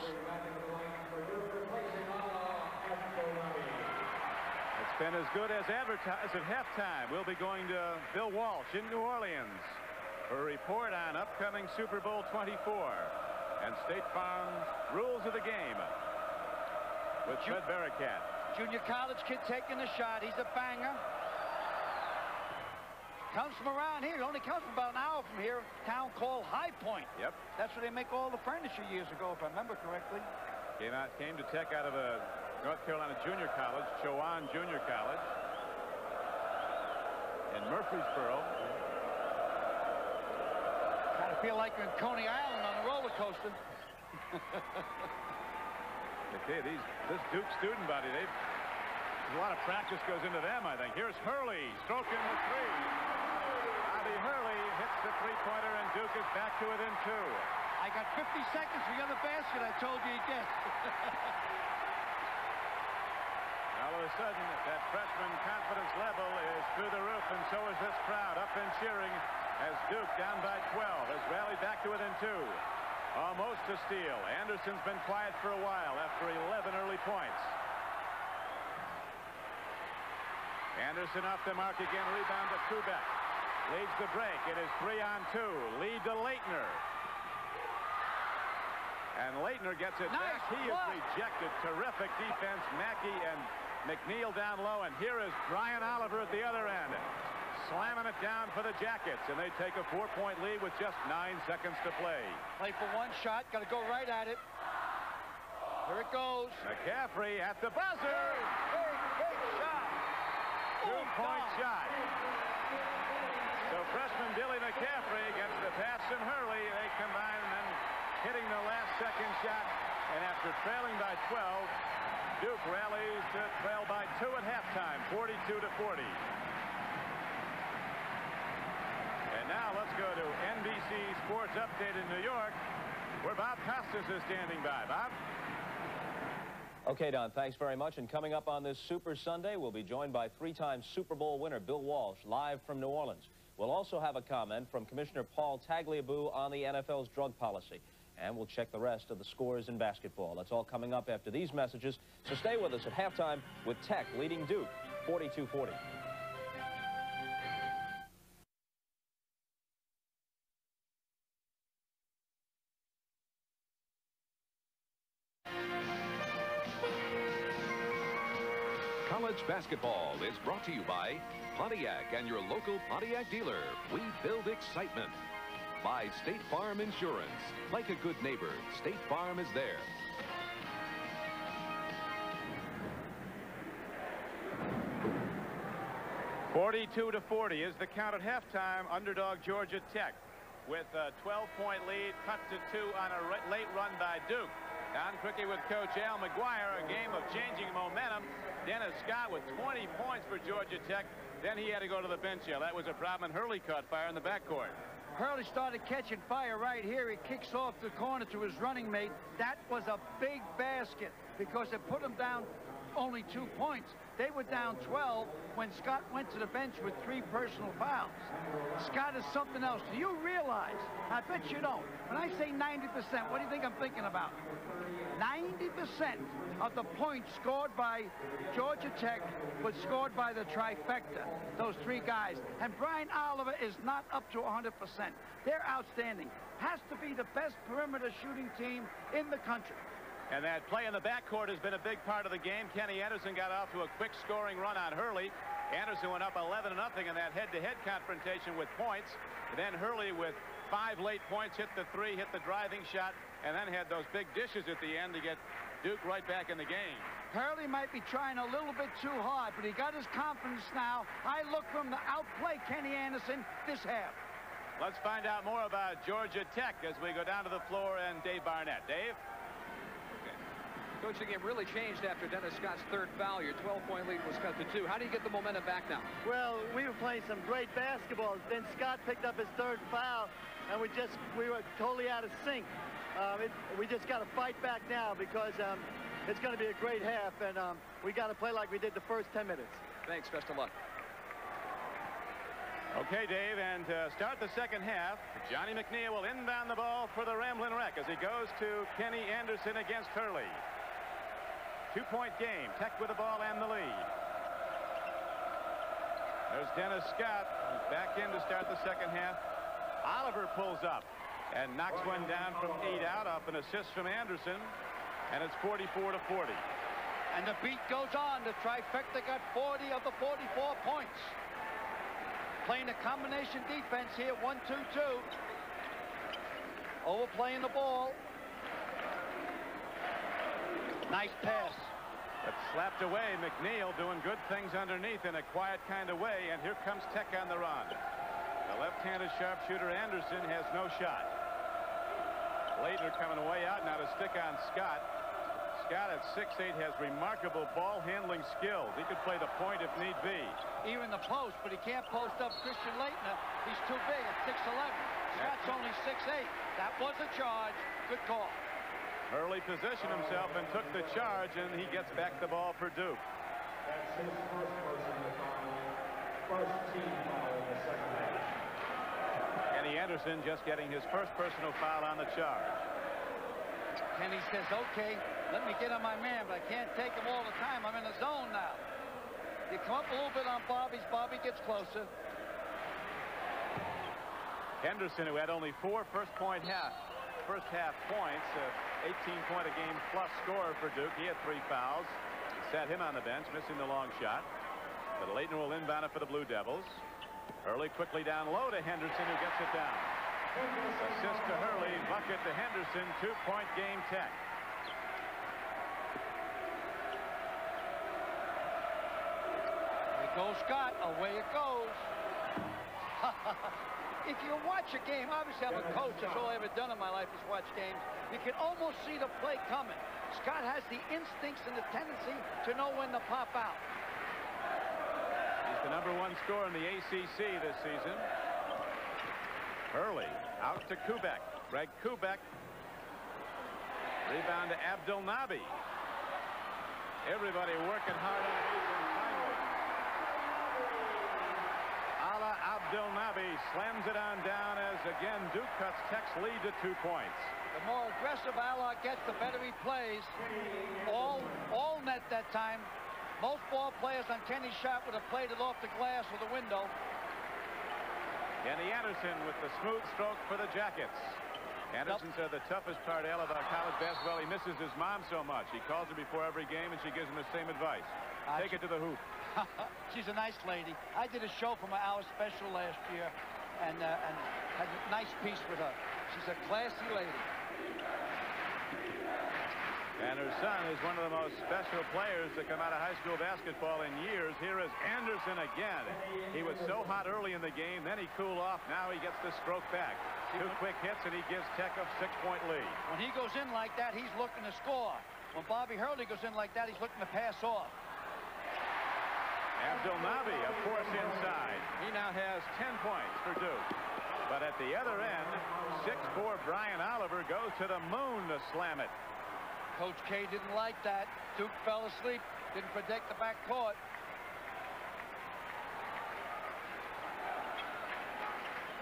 It's been as good as advertised at halftime. We'll be going to Bill Walsh in New Orleans for a report on upcoming Super Bowl 24 and State Farm's rules of the game with Fred Barakat. Junior college kid taking the shot. He's a banger. Comes from around here. He only comes from about an hour from here, a town called High Point. Yep. That's where they make all the furniture years ago, if I remember correctly. Came to Tech out of a North Carolina junior college, Chowan Junior College in Murfreesboro. Kind of feel like you're in Coney Island on a roller coaster. Okay, this Duke student body, a lot of practice goes into them, I think. Here's Hurley stroking the three. Bobby Hurley hits the three-pointer, and Duke is back to within 2. I got 50 seconds for the other basket I told you he'd get. All of a sudden, that freshman confidence level is through the roof, and so is this crowd up and cheering as Duke, down by 12, has rallied back to within 2. Almost a steal. Anderson's been quiet for a while after 11 early points. Anderson off the mark again. Rebound to Kubek. Leads the break. It is 3-on-2. Lead to Leitner. And Leitner gets it back. He is rejected. Terrific defense. Mackey and McNeil down low. And here is Brian Oliver at the other end, slamming it down for the Jackets. And they take a 4-point lead with just 9 seconds to play. Play for one shot. Got to go right at it. Here it goes. McCaffrey at the buzzer. Big shot. 2-point shot. So freshman Billy McCaffrey gets the pass from Hurley. They combine and hitting the last second shot. And after trailing by 12, Duke rallies to trail by 2 at halftime, 42-40. And now let's go to NBC Sports Update in New York, where Bob Costas is standing by. Bob? Okay, Don, thanks very much. And coming up on this Super Sunday, we'll be joined by 3-time Super Bowl winner Bill Walsh, live from New Orleans. We'll also have a comment from Commissioner Paul Tagliabue on the NFL's drug policy. And we'll check the rest of the scores in basketball. That's all coming up after these messages. So stay with us at halftime with Tech leading Duke 42-40. College basketball is brought to you by Pontiac and your local Pontiac dealer. We build excitement. By State Farm Insurance. Like a good neighbor, State Farm is there. (42-40) is the count at halftime. Underdog Georgia Tech with a 12-point lead, cut to 2 on a late run by Duke. Don Criqui with Coach Al McGuire. A game of changing momentum. Dennis Scott with 20 points for Georgia Tech. Then he had to go to the bench. Yeah, that was a problem, and Hurley caught fire in the backcourt. Hurley started catching fire right here. He kicks off the corner to his running mate. That was a big basket because it put him down only 2 points. They were down 12 when Scott went to the bench with 3 personal fouls. Scott is something else. Do you realize? I bet you don't. When I say 90%, what do you think I'm thinking about? 90% of the points scored by Georgia Tech was scored by the trifecta, those 3 guys. And Brian Oliver is not up to 100%. They're outstanding. Has to be the best perimeter shooting team in the country. And that play in the backcourt has been a big part of the game. Kenny Anderson got off to a quick scoring run on Hurley. Anderson went up 11-0 in that head-to-head confrontation with points. And then Hurley with 5 late points, hit the 3, hit the driving shot, and then had those big dishes at the end to get Duke right back in the game. Hurley might be trying a little bit too hard, but he got his confidence now. I look for him to outplay Kenny Anderson this half. Let's find out more about Georgia Tech as we go down to the floor and Dave Barnett. Dave? Coach, the game really changed after Dennis Scott's 3rd foul. Your 12-point lead was cut to 2. How do you get the momentum back now? Well, we were playing some great basketball. Then Scott picked up his 3rd foul, and we were totally out of sync. We just got to fight back now because it's going to be a great half, and we got to play like we did the first 10 minutes. Thanks. Best of luck. Okay, Dave, and to start the second half, Johnny McNeil will inbound the ball for the Ramblin' Wreck as he goes to Kenny Anderson against Hurley. 2-point game. Tech with the ball and the lead. There's Dennis Scott back in to start the second half. Oliver pulls up and knocks one down from 8 out off an assist from Anderson, and it's 44-40. And the beat goes on. The trifecta got 40 of the 44 points. Playing a combination defense here, 1-2-2. Overplaying the ball. Nice pass. But slapped away. McNeil doing good things underneath in a quiet kind of way, and here comes Tech on the run. The left-handed sharpshooter Anderson has no shot. Leitner coming way out now to stick on Scott. Scott at 6'8" has remarkable ball handling skills. He could play the point if need be. Even the post, but he can't post up Christian Leitner. He's too big at 6'11". Scott's only 6'8". That was a charge. Good call. Hurley positioned himself and took the charge, and he gets back the ball for Duke. That's his first personal foul. First team foul in the second half. Kenny Anderson just getting his first personal foul on the charge. Kenny says, okay, let me get on my man, but I can't take him all the time. I'm in the zone now. You come up a little bit on Bobby's. Bobby gets closer. Henderson, who had only 4 first half points, 18-point-a-game plus scorer for Duke. He had 3 fouls. Sat him on the bench, missing the long shot. But Leitner will inbound it for the Blue Devils. Hurley quickly down low to Henderson, who gets it down. Assist to Hurley, bucket to Henderson, 2-point game Tech. There goes Scott. Away it goes. If you watch a game, obviously I'm a coach. That's all I've ever done in my life is watch games. You can almost see the play coming. Scott has the instincts and the tendency to know when to pop out. He's the #1 scorer in the ACC this season. Hurley out to Kubek. Greg Kubek. Rebound to Abdel Nabi. Everybody working hard underneath, and finally Ala Abdel Nabi slams it on down as again Duke cuts Tech's lead to 2 points. The more aggressive Ala gets, the better he plays. All net that time. Most ball players on Kenny's shot would have played it off the glass or the window. Kenny Anderson with the smooth stroke for the Jackets. Anderson said the toughest part about college basketball, he misses his mom so much. He calls her before every game, and she gives him the same advice. Take it to the hoop. She's a nice lady. I did a show for my hour special last year, and had a nice piece with her. She's a classy lady. And her son is one of the most special players to come out of high school basketball in years. Here is Anderson again. He was so hot early in the game, then he cooled off. Now he gets the stroke back. 2 quick hits, and he gives Tech a 6-point lead. When he goes in like that, he's looking to score. When Bobby Hurley goes in like that, he's looking to pass off. Abdel Nabi, a force inside. He now has 10 points for Duke. But at the other end, 6'4" Brian Oliver goes to the moon to slam it. Coach K didn't like that. Duke fell asleep. Didn't protect the back court.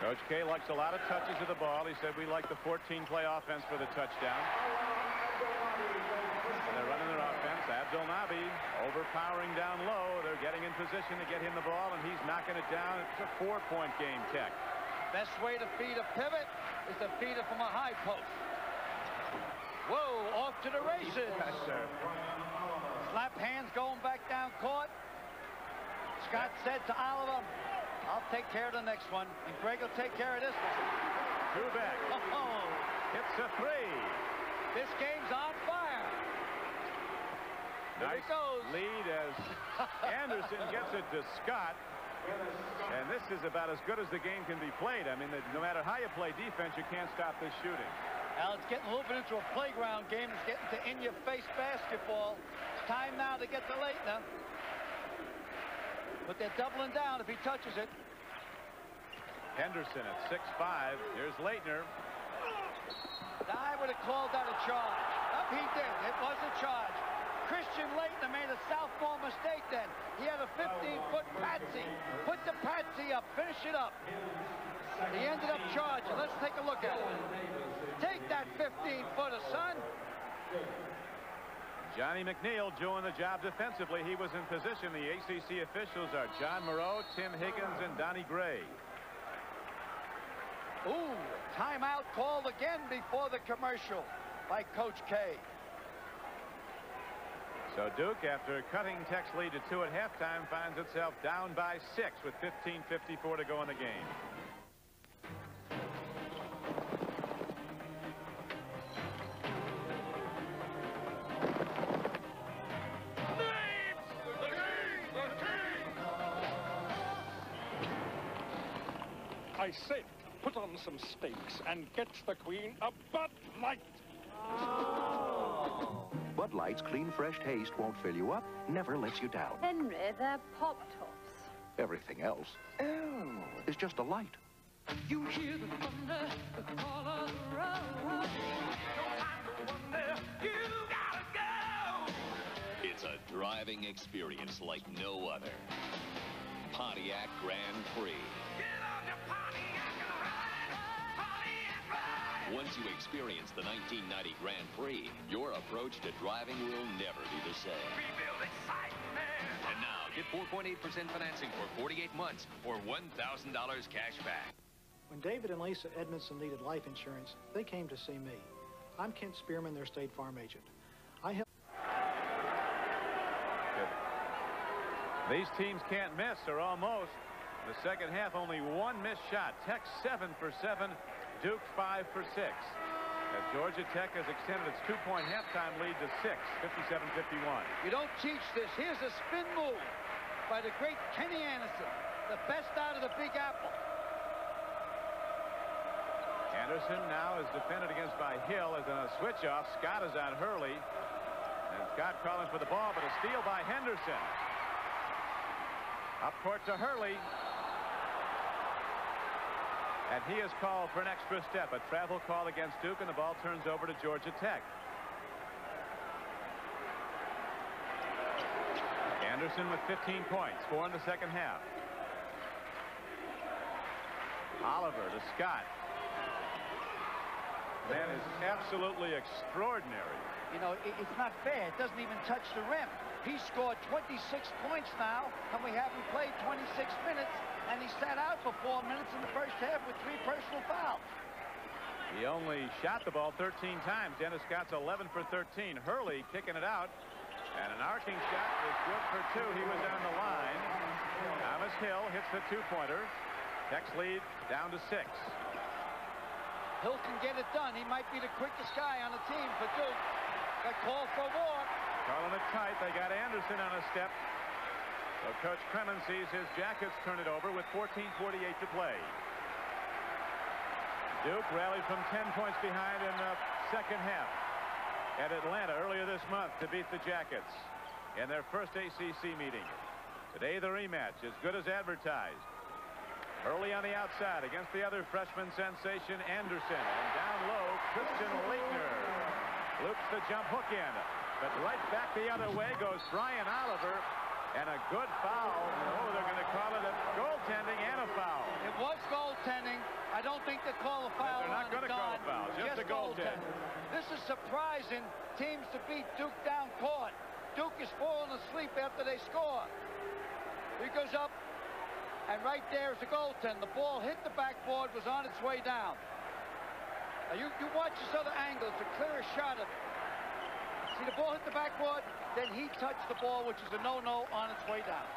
Coach K likes a lot of touches of the ball. He said we like the 14-play offense for the touchdown. And they're running their offense. Abdel Nabi overpowering down low. They're getting in position to get him the ball, and he's knocking it down. It's a 4-point game, Tech. Best way to feed a pivot is to feed it from a high post. Whoa, off to the races. Yes, sir. Slap hands going back down court. Scott said to Oliver, I'll take care of the next one, and Greg will take care of this one. Kubek hits a 3. This game's on fire. Nice Here it goes. Lead as Anderson gets it to Scott. And this is about as good as the game can be played. I mean, no matter how you play defense, you can't stop this shooting. Al, it's getting a little bit into a playground game. It's getting to in-your-face basketball. It's time now to get to Leitner. But they're doubling down if he touches it. Henderson at 6'5". Here's Leitner. I would have called that a charge. Up he did. It was a charge. Christian Leitner made a southpaw mistake then. He had a 15-foot patsy. Put the patsy up. Finish it up. He ended up charging. Let's take a look at it. Take that 15-footer, son. Johnny McNeil doing the job defensively. He was in position. The ACC officials are John Moreau, Tim Higgins, and Donnie Gray. Ooh, timeout called again before the commercial by Coach K. So Duke, after cutting Tech's lead to 2 at halftime, finds itself down by 6 with 15:54 to go in the game. I said, put on some steaks and get the Queen a Bud Light. Bud Light's clean, fresh taste won't fill you up, never lets you down. Henry, they're Pop-Tops. Everything else, is just a light. You hear the thunder, the call of the road. No time to wonder, you gotta go. It's a driving experience like no other. Pontiac Grand Prix. Get on your Pontiac and ride, Pontiac ride. Once you experience the 1990 Grand Prix, your approach to driving will never be the same. Rebuild excitement. And now, get 4.8% financing for 48 months or $1,000 cash back. When David and Lisa Edmondson needed life insurance, they came to see me. I'm Kent Spearman, their State Farm agent. I help. These teams can't miss, or almost. In the second half, only one missed shot. Tech 7 for 7, Duke 5 for 6. As Georgia Tech has extended its 2-point halftime lead to 6, 57-51. You don't teach this. Here's a spin move by the great Kenny Anderson, the best out of the Big Apple. Anderson now is defended against by Hill as a switch-off. Scott is on Hurley. And Scott calling for the ball, but a steal by Henderson. Up court to Hurley. And he is called for an extra step. A travel call against Duke, and the ball turns over to Georgia Tech. Anderson with 15 points, 4 in the second half. Oliver to Scott. Man is absolutely extraordinary. You know, it's not fair. It doesn't even touch the rim. He scored 26 points now, and we haven't played 26 minutes, and he sat out for 4 minutes in the first half with 3 personal fouls. He only shot the ball 13 times. Dennis Scott's 11 for 13. Hurley kicking it out, and an arcing shot is good for 2. He was on the line. Thomas Hill hits the 2-pointer. Tech's lead down to 6. Hill can get it done. He might be the quickest guy on the team for Duke. Got called for a walk. Calling it tight. They got Anderson on a step. So Coach Kremen sees his Jackets turn it over with 14:48 to play. Duke rallied from 10 points behind in the second half at Atlanta earlier this month to beat the Jackets in their first ACC meeting. Today the rematch, as good as advertised. Early on the outside against the other freshman sensation, Anderson. And down low, Christian Leitner loops the jump hook in. But right back the other way goes Brian Oliver. And a good foul. Oh, they're going to call it a goaltending and a foul. It was goaltending. I don't think they call a foul. They're not going to call a foul. Just a goaltending. This is surprising teams to beat Duke down court. Duke is falling asleep after they score. He goes up. And right there is the goaltend. The ball hit the backboard, was on its way down. Now you watch this other angle. It's a clearer shot of it. See, the ball hit the backboard, then he touched the ball, which is a no-no on its way down.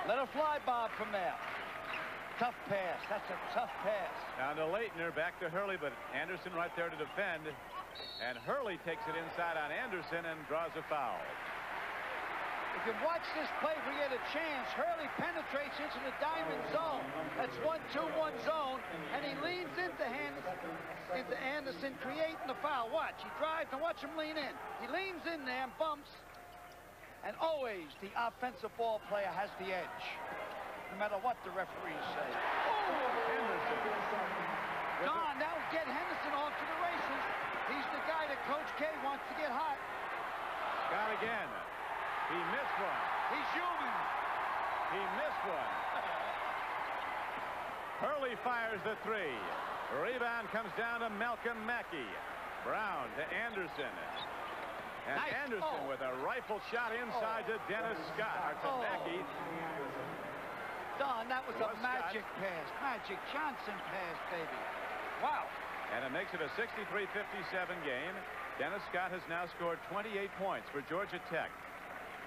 Let her fly, Bob, from there. Tough pass. That's a tough pass. Down to Leitner, back to Hurley, but Anderson right there to defend. And Hurley takes it inside on Anderson and draws a foul. If you watch this play, if we get a chance, Hurley penetrates into the diamond zone. That's 1-2-1 zone, and he leans into Anderson, creating the foul. Watch, he drives, and watch him lean in. He leans in there and bumps, and always the offensive ball player has the edge, no matter what the referees say. Oh! Henderson. Don, that would get Henderson off Hurley fires the three. Rebound comes down to Malcolm Mackey. Brown to Anderson. And Nice. Anderson with a rifle shot inside to Dennis Scott. To Mackey. Don, that was a magic Scott. pass. Magic Johnson pass, baby. Wow. And it makes it a 63-57 game. Dennis Scott has now scored 28 points for Georgia Tech.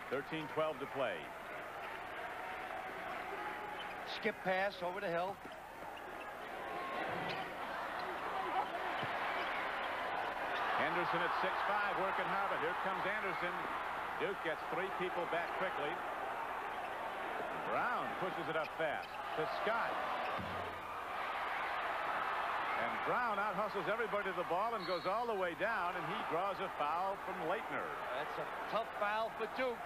13-12 to play. Skip pass over the hill. Henderson at 6'5", working hard, but here comes Anderson. Duke gets three people back quickly. Brown pushes it up fast to Scott. And Brown out-hustles everybody to the ball and goes all the way down, and he draws a foul from Leitner. That's a tough foul for Duke.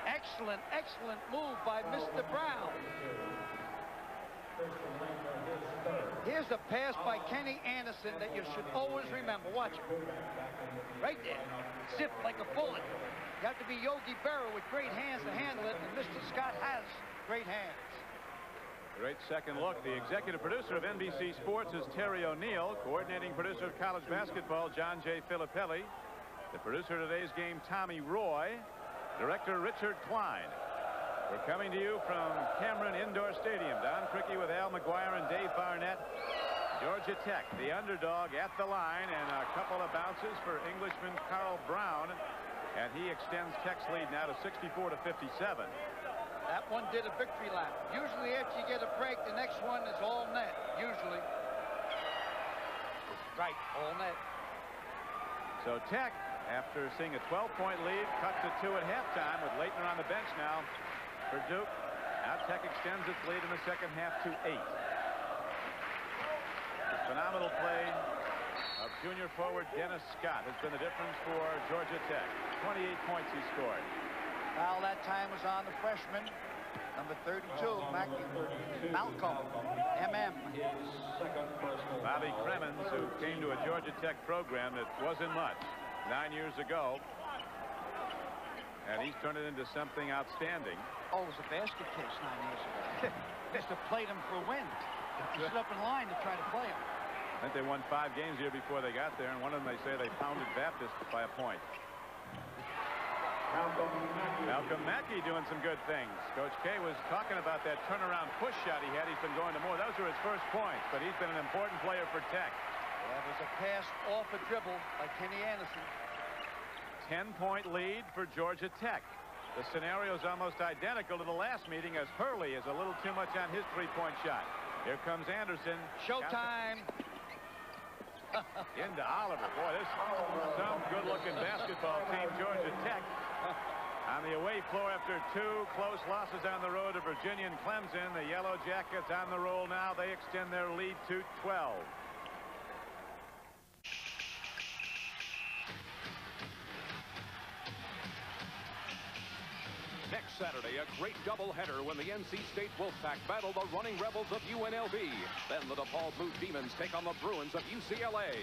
Excellent, excellent move by Mr. Brown. Here's a pass by Kenny Anderson that you should always remember. Watch it. Right there. Zipped like a bullet. You have to be Yogi Berra with great hands to handle it, and Mr. Scott has great hands. Great second look. The executive producer of NBC Sports is Terry O'Neill. Coordinating producer of college basketball, John J. Filippelli. The producer of today's game, Tommy Roy. Director, Richard Klein. We're coming to you from Cameron Indoor Stadium. Don Criqui with Al McGuire and Dave Barnett. Georgia Tech, the underdog at the line, and a couple of bounces for Englishman Carl Brown. And he extends Tech's lead now to 64-57. That one did a victory lap. Usually after you get a break, the next one is all net. Usually. Right, all net. So Tech, after seeing a 12-point lead, cut to 2 at halftime with Leitner on the bench now for Duke. Now Tech extends its lead in the second half to 8. The phenomenal play of junior forward Dennis Scott has been the difference for Georgia Tech. 28 points he scored. Foul that time was on the freshman, number 32, Malcolm, MM. Bobby Cremens, who came to a Georgia Tech program that wasn't much 9 years ago. And he's turned it into something outstanding. Oh, it was a basket case 9 years ago. Must have played him for a win. He stood up in line to try to play him. I think they won 5 games here before they got there, and one of them they say they pounded Baptist by a point. Malcolm Mackey doing some good things. Coach K was talking about that turnaround push shot he had. He's been going to more. Those were his first points, but he's been an important player for Tech. That was a pass off a dribble by Kenny Anderson. 10-point lead for Georgia Tech. The scenario is almost identical to the last meeting, as Hurley is a little too much on his three-point shot. Here comes Anderson. Showtime. Into Oliver. Boy, this is some good-looking basketball team, Georgia Tech. On the away floor after 2 close losses on the road to Virginia and Clemson, the Yellow Jackets on the roll now. They extend their lead to 12. Next Saturday, a great doubleheader when the NC State Wolfpack battle the running Rebels of UNLV. Then the DePaul Blue Demons take on the Bruins of UCLA.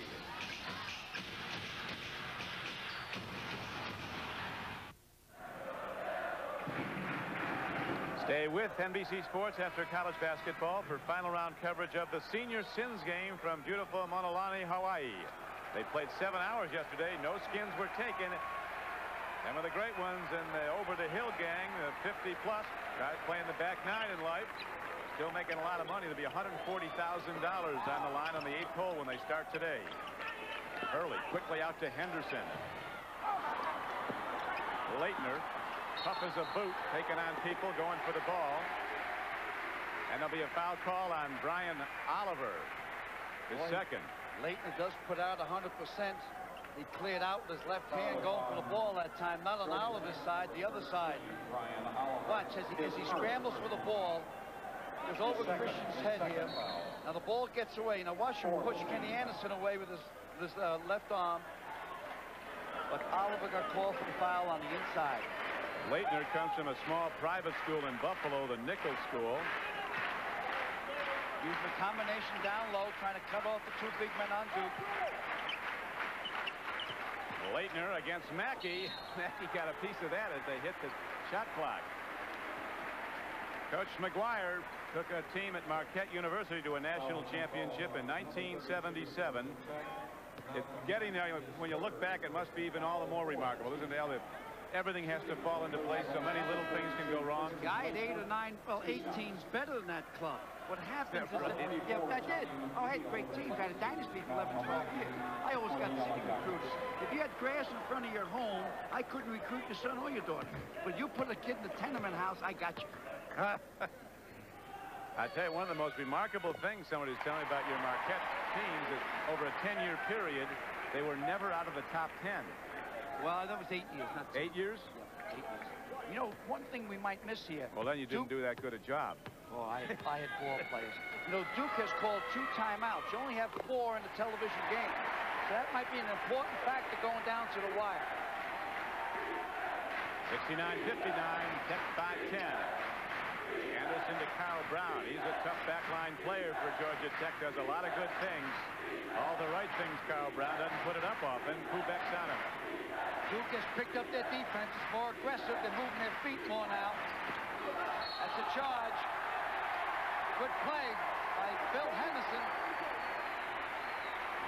Stay with NBC Sports after college basketball for final round coverage of the Senior Sins game from beautiful Monolani, Hawaii. They played 7 hours yesterday. No skins were taken. Some of the great ones in the over-the-hill gang, the 50-plus guys playing the back 9 in life, still making a lot of money. There'll be $140,000 on the line on the 8th hole when they start today. Hurley quickly out to Henderson. Leitner, tough as a boot, taking on people, going for the ball. And there'll be a foul call on Brian Oliver, his second. Leitner does put out 100%. He cleared out with his left hand going for the ball that time, not on Oliver's side, the other side. Watch, as he scrambles for the ball, goes over Christian's head here. Now the ball gets away. Now watch him push Kenny Anderson away with his left arm. But Oliver got called for the foul on the inside. Leitner comes from a small private school in Buffalo, the Nichols School. Using the combination down low, trying to cut off the 2 big men on Duke. Leitner against Mackey. Mackey got a piece of that as they hit the shot clock. Coach McGuire took a team at Marquette University to a national championship in 1977. Getting there, when you look back, it must be even all the more remarkable, isn't it, Elliot? Everything has to fall into place. So many little things can go wrong. Guy at 8 or 9, well, 8 teams better than that club. What happens is that, yeah, I did. Oh, I had great teams. I had a dynasty for 11, 12 years. I always got city recruiters. If you had grass in front of your home, I couldn't recruit your son or your daughter. But you put a kid in the tenement house, I got you. I tell you, one of the most remarkable things somebody's telling me about your Marquette teams is over a 10-year period, they were never out of the top 10. Well, that was 8 years, not 8 years? Yeah, 8 years. You know, one thing we might miss here. Well, then you didn't do that good a job. Oh, I had ball players. You know, Duke has called 2 timeouts. You only have 4 in a television game. So that might be an important factor going down to the wire. 69-59, Tech by 10. Anderson to Carl Brown. He's a tough backline player for Georgia Tech. Does a lot of good things. All the right things, Carl Brown. Doesn't put it up often. Kubek's on him. Duke has picked up their defense. It's more aggressive. They're moving their feet more now. That's a charge. Good play by Bill Henderson.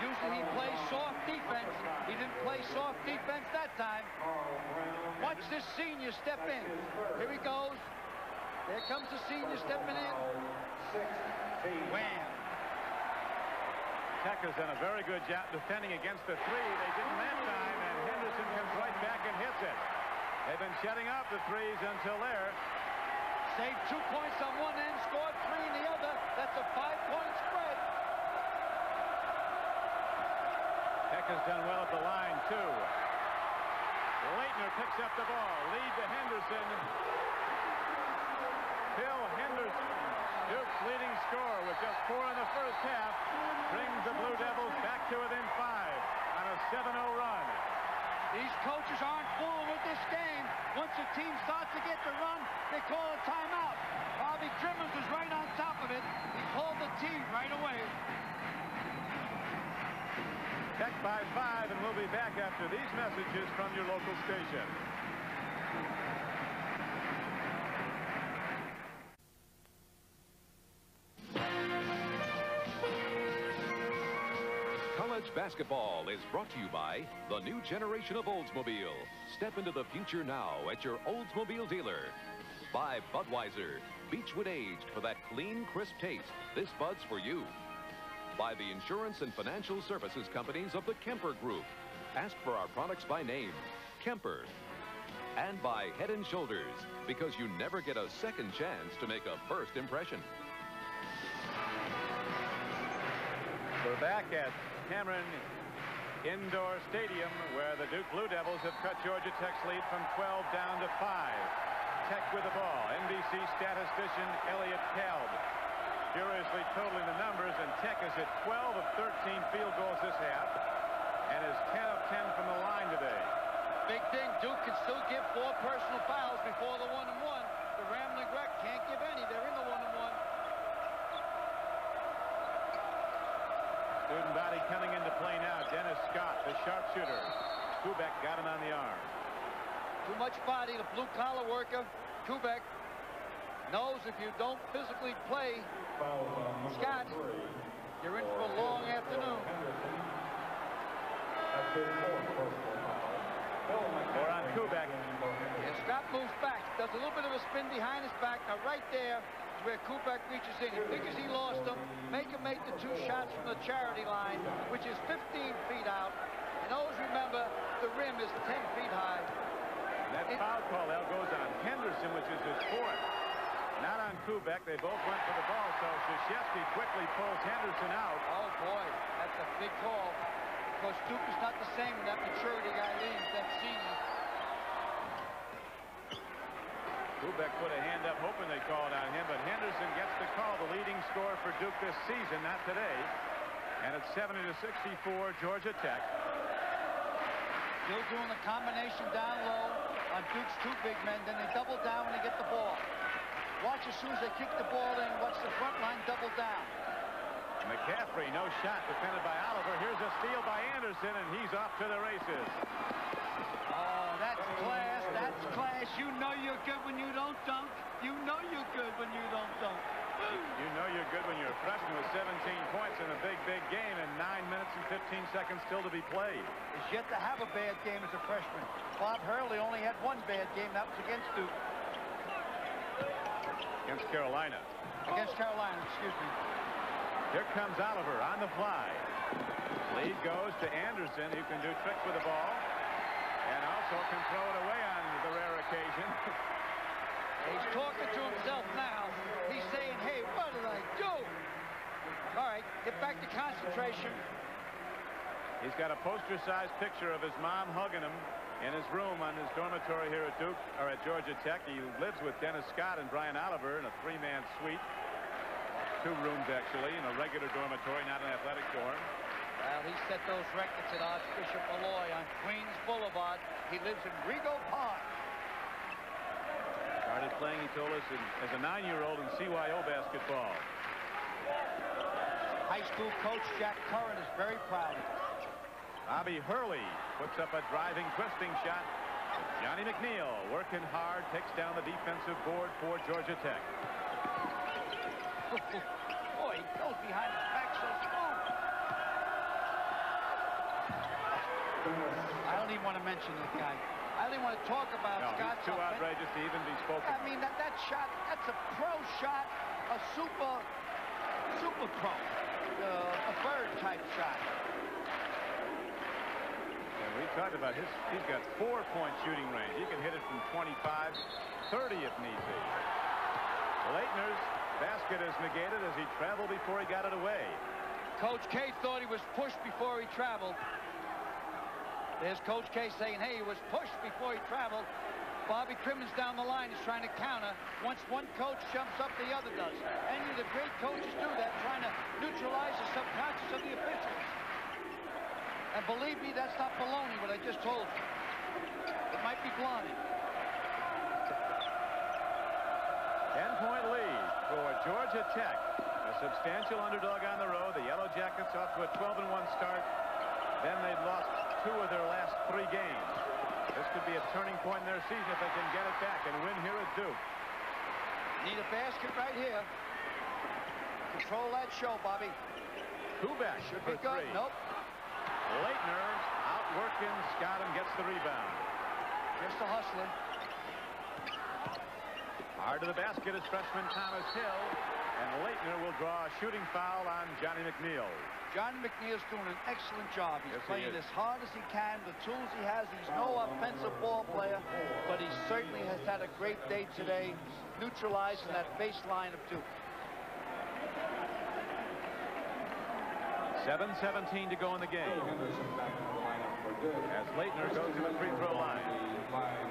Usually he plays soft defense. He didn't play soft defense that time. Watch this senior step in. Here he goes. There comes the senior stepping in. Wham. Tech has done a very good job defending against the 3. They didn't that time, and Henderson comes right back and hits it. They've been shutting up the 3s until there. Saved 2 points on one end, scored 3 in the other. That's a 5-point spread. Tech has done well at the line, too. Leitner picks up the ball. Lead to Henderson. Bill Henderson, Duke's leading scorer with just 4 in the first half, brings the Blue Devils back to within 5 on a 7-0 run. These coaches aren't fooling with this game. Once the team starts to get the run, they call a timeout. Bobby Crimmins was right on top of it. He pulled the team right away. Tech by 5, and we'll be back after these messages from your local station. College basketball is brought to you by the new generation of Oldsmobile. Step into the future now at your Oldsmobile dealer. By Budweiser, Beechwood aged for that clean, crisp taste. This Bud's for you. By the insurance and financial services companies of the Kemper Group. Ask for our products by name, Kemper. And by Head & Shoulders, because you never get a second chance to make a first impression. We're back at Cameron Indoor Stadium, where the Duke Blue Devils have cut Georgia Tech's lead from 12 down to 5. Tech with the ball. NBC statistician Elliot Kalb furiously totaling the numbers, and Tech is at 12 of 13 field goals this half and is 10 of 10 from the line today. Big thing, Duke can still give 4 personal fouls before the 1-and-1. The Rambling Wreck can't give any. They're in the 1-and-1. Student body coming into play now. Dennis Scott, the sharpshooter. Kubek got him on the arm. Too much body, the blue-collar worker. Kubek knows if you don't physically play Scott, you're in for a long afternoon. Or on Kubek. And Scott moves back, does a little bit of a spin behind his back. Now right there is where Kubek reaches in. He figures he lost him. Make him make the 2 shots from the charity line, which is 15 feet out. And always remember, the rim is 10 feet high. And that foul call now goes on Henderson, which is his 4th. Not on Kubek. They both went for the ball, so Krzyzewski quickly pulls Henderson out. Oh, boy, that's a big call. Because Duke is not the same when that maturity guy leaves, that senior. Kubek put a hand up, hoping they called on him, but Henderson gets the call, the leading scorer for Duke this season, not today. And it's 70-64, Georgia Tech. Still doing the combination down low on Duke's 2 big men, then they double down when they get the ball. Watch as soon as they kick the ball in, watch the front line double down. McCaffrey, no shot, defended by Oliver. Here's a steal by Anderson, and he's off to the races. Oh, that's class, that's class. You know you're good when you don't dunk. You know you're good when you don't dunk. You know you're good when you're a freshman with 17 points in a big, big game and 9 minutes and 15 seconds still to be played. He's yet to have a bad game as a freshman. Bob Hurley only had one bad game. That was against Duke. Against Carolina. Against Carolina, excuse me. Here comes Oliver on the fly. Lead goes to Anderson, who can do tricks with the ball and also can throw it away on the rare occasion. He's talking to himself now. He's saying, hey, what did I do? All right, get back to concentration. He's got a poster-sized picture of his mom hugging him in his room on his dormitory here at Duke, or at Georgia Tech. He lives with Dennis Scott and Brian Oliver in a 3-man suite. 2 rooms, actually, in a regular dormitory, not an athletic dorm. Well, he set those records at Archbishop Malloy on Queens Boulevard. He lives in Rego Park. Started playing, he told us, as a 9-year-old in CYO basketball. High school coach Jack Curran is very proud of him. Bobby Hurley puts up a driving, twisting shot. Johnny McNeil working hard, takes down the defensive board for Georgia Tech. Boy, he goes behind his back so smooth. I don't even want to mention that guy. I don't even want to talk about Scott's too outrageous to even be spoken. I mean, that shot, that's a pro shot, a super pro, a bird type shot. And we talked about he's got 4-point shooting range. He can hit it from 25, 30 if need be. Leitner's basket is negated as he traveled before he got it away. Coach K thought he was pushed before he traveled. There's Coach K saying, hey, he was pushed before he traveled. Bobby Crimmins down the line is trying to counter. Once one coach jumps up, the other does. Any of the great coaches do that, trying to neutralize the subconscious of the officials. And believe me, that's not baloney, what I just told you. It might be blinding. 10-point lead for Georgia Tech. A substantial underdog on the road. The Yellow Jackets off to a 12-1 start. Then they've lost 2 of their last 3 games. This could be a turning point in their season if they can get it back and win here at Duke. Need a basket right here. Control that show, Bobby. Kubek Should for be good. 3. Nope. Leitner outworking Scott and gets the rebound. Just a hustler. Hard to the basket is freshman Thomas Hill. And Leitner will draw a shooting foul on Johnny McNeil. Johnny McNeil's doing an excellent job. He's playing as hard as he can, the tools he has. He's no offensive ball player, but he certainly has had a great day today, neutralizing that baseline of Duke. 7:17 to go in the game. As Leitner goes to the free throw line.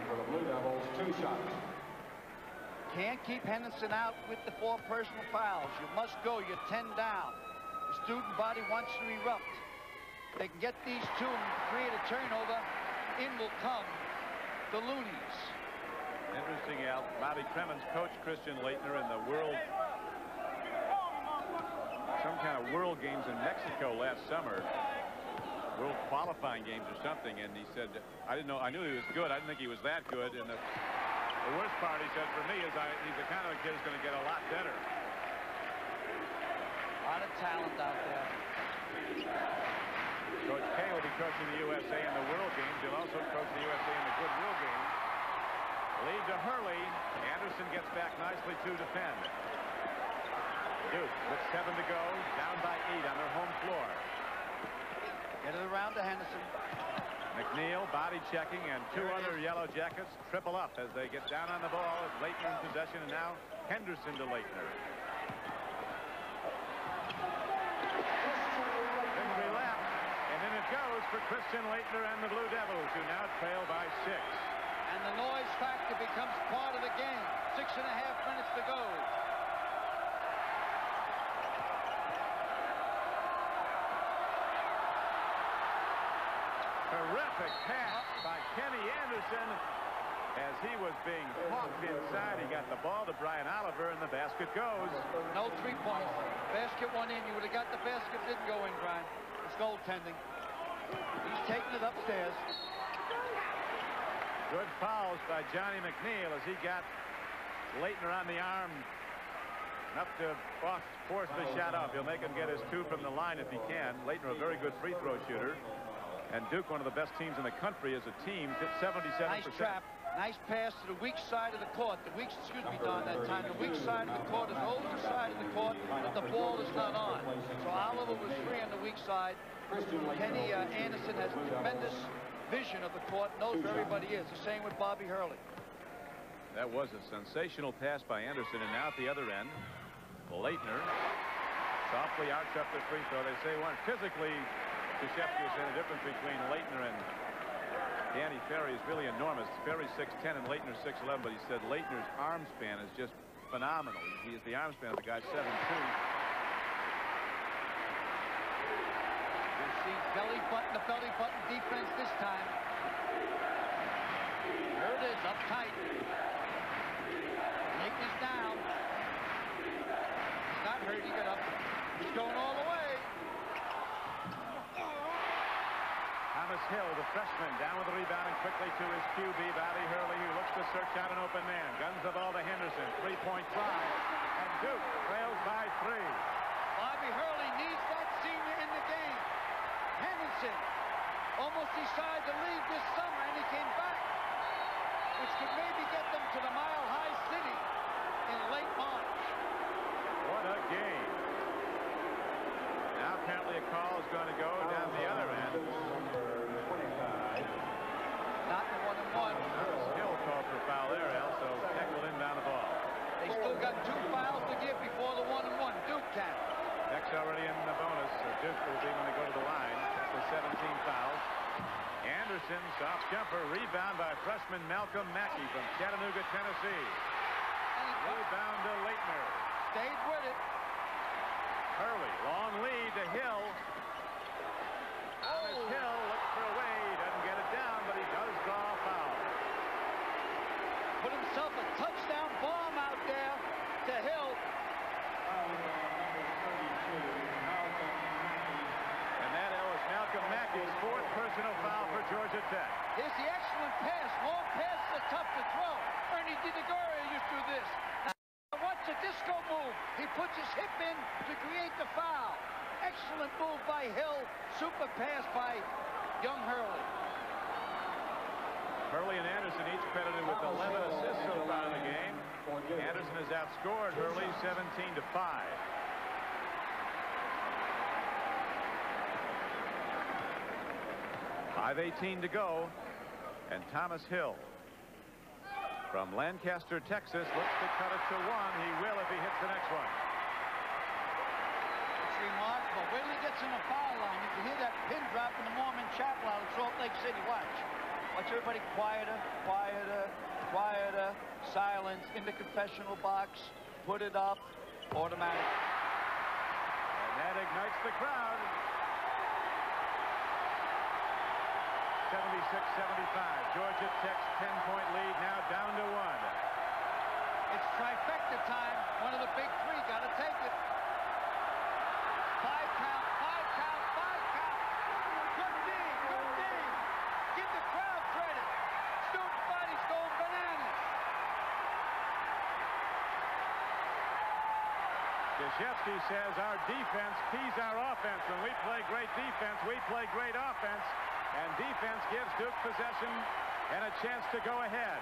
For the Blue Devils, 2 shots. Can't keep Henderson out with the 4 personal fouls. You must go. You're 10 down. The student body wants to erupt. They can get these 2 and create a turnover. In will come the Loonies. Interesting, Al. Bobby Cremens coached Christian Leitner in the some kind of world games in Mexico last summer. World qualifying games or something. And he said, I knew he was good. I didn't think he was that good. And the worst part, he said, for me, is he's the kind of a kid who's going to get a lot better. A lot of talent out there. Coach K will be coaching the USA in the World Games. He'll also coach the USA in the Goodwill Games. Lead to Hurley. Anderson gets back nicely to defend. Duke with 7 to go, down by 8 on their home floor. Get it around to Henderson. McNeil body checking, and 2 other Yellow Jackets triple up as they get down on the ball. As Leitner in possession, and now Henderson to Leitner. Victory lap, and then it goes for Christian Leitner and the Blue Devils, who now trail by 6. And the noise factor becomes part of the game. 6.5 minutes to go. Terrific pass by Kenny Anderson as he was being hawked inside. He got the ball to Brian Oliver, and the basket goes. No 3-points. Basket went in. You would have got the basket. Didn't go in, Brian. It's goaltending. He's taking it upstairs. Good fouls by Johnny McNeil as he got Leitner on the arm Enough to force the shot off. He'll make him get his 2 from the line if he can. Leitner, a very good free throw shooter. And Duke, one of the best teams in the country as a team, 77%. Nice trap. Nice pass to the weak side of the court. The weak, excuse me, Don, that time. The weak side of the court is over the side of the court, but the ball is not on. So Oliver was free on the weak side. Kenny Anderson has tremendous vision of the court, knows where everybody is. The same with Bobby Hurley. That was a sensational pass by Anderson, and now at the other end, Leitner softly arched up the free throw. They say one physically, Krzyzewski said the difference between Leitner and Danny Ferry is really enormous. Ferry's 6'10" and Leitner's 6'11", but he said Leitner's arm span is just phenomenal. He is the arm span of the guy 7'2". You see the belly button defense this time. There it is, up tight. Leitner's down. He's not hurt, he got up. He's going all the way. Thomas Hill, the freshman, down with the rebound and quickly to his QB, Bobby Hurley, who looks to search out an open man. Guns the ball to Henderson. 3-point try. And Duke trails by 3. Bobby Hurley needs that senior in the game. Henderson almost decided to leave this summer, and he came back, which could maybe get them to the Mile High City in late March. What a game. Now apparently a call is going to go down the other end. Not the 1-and-1. Hill called for foul there, Al, so Tech will inbound the ball. They still got 2 fouls to give before the 1-and-1. Duke can. Tech's already in the bonus, so Duke will be when they go to the line. That's the 17 fouls. Anderson, soft jumper, rebound by freshman Malcolm Mackey from Chattanooga, Tennessee. Rebound to Leitner. Stayed with it. Hurley, long lead to Hill. Thomas Hill looks for a way. He doesn't get it down, but he does draw a foul. Put himself a touchdown bomb out there to Hill. And that was Malcolm Mackey's 4th personal foul for Georgia Tech. Here's the excellent pass. Long passes are tough to throw. Ernie DiGregorio used to do this. Watch the disco move. He puts his hip in to create the foul. Excellent move by Hill. Super pass by young Hurley. Hurley and Anderson each credited with 11 assists so far in the game. Anderson has outscored Hurley 17-5. 5:18 to go, and Thomas Hill from Lancaster, Texas, looks to cut it to 1. He will if he hits the next one. It's remarkable. Wait till he gets in the foul line. You can hear that pin drop in the Mormon Chapel out of Salt Lake City. Watch. Watch everybody quieter, quieter, quieter. Silence in the confessional box. Put it up. Automatic. And that ignites the crowd. 76-75. Georgia Tech's 10-point lead now down to 1. It's trifecta time. One of the big 3. Got to take it. 5 count, 5 count, 5 count. Good D, good D. Give the crowd credit. Student body's going bananas. Krzyzewski says our defense keys our offense. When we play great defense, we play great offense. And defense gives Duke possession and a chance to go ahead.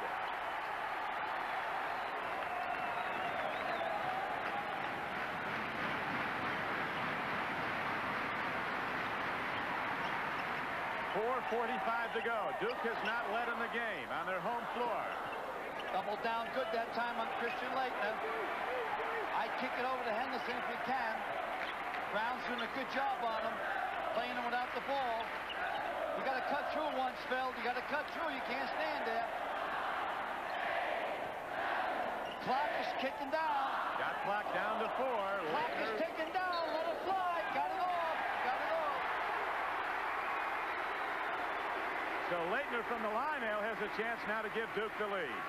.445 to go. Duke has not led in the game on their home floor. Double down good that time on Christian Leitner. I kick it over to Henderson if we can. Brown's doing a good job on him, playing him without the ball. You got to cut through once, Phil. You got to cut through. You can't stand there. Clock is kicking down. Got clock down to 4. Clock is ticking down. Let it fly. Got it off. Got it off. So Leitner from the line now has a chance now to give Duke the lead.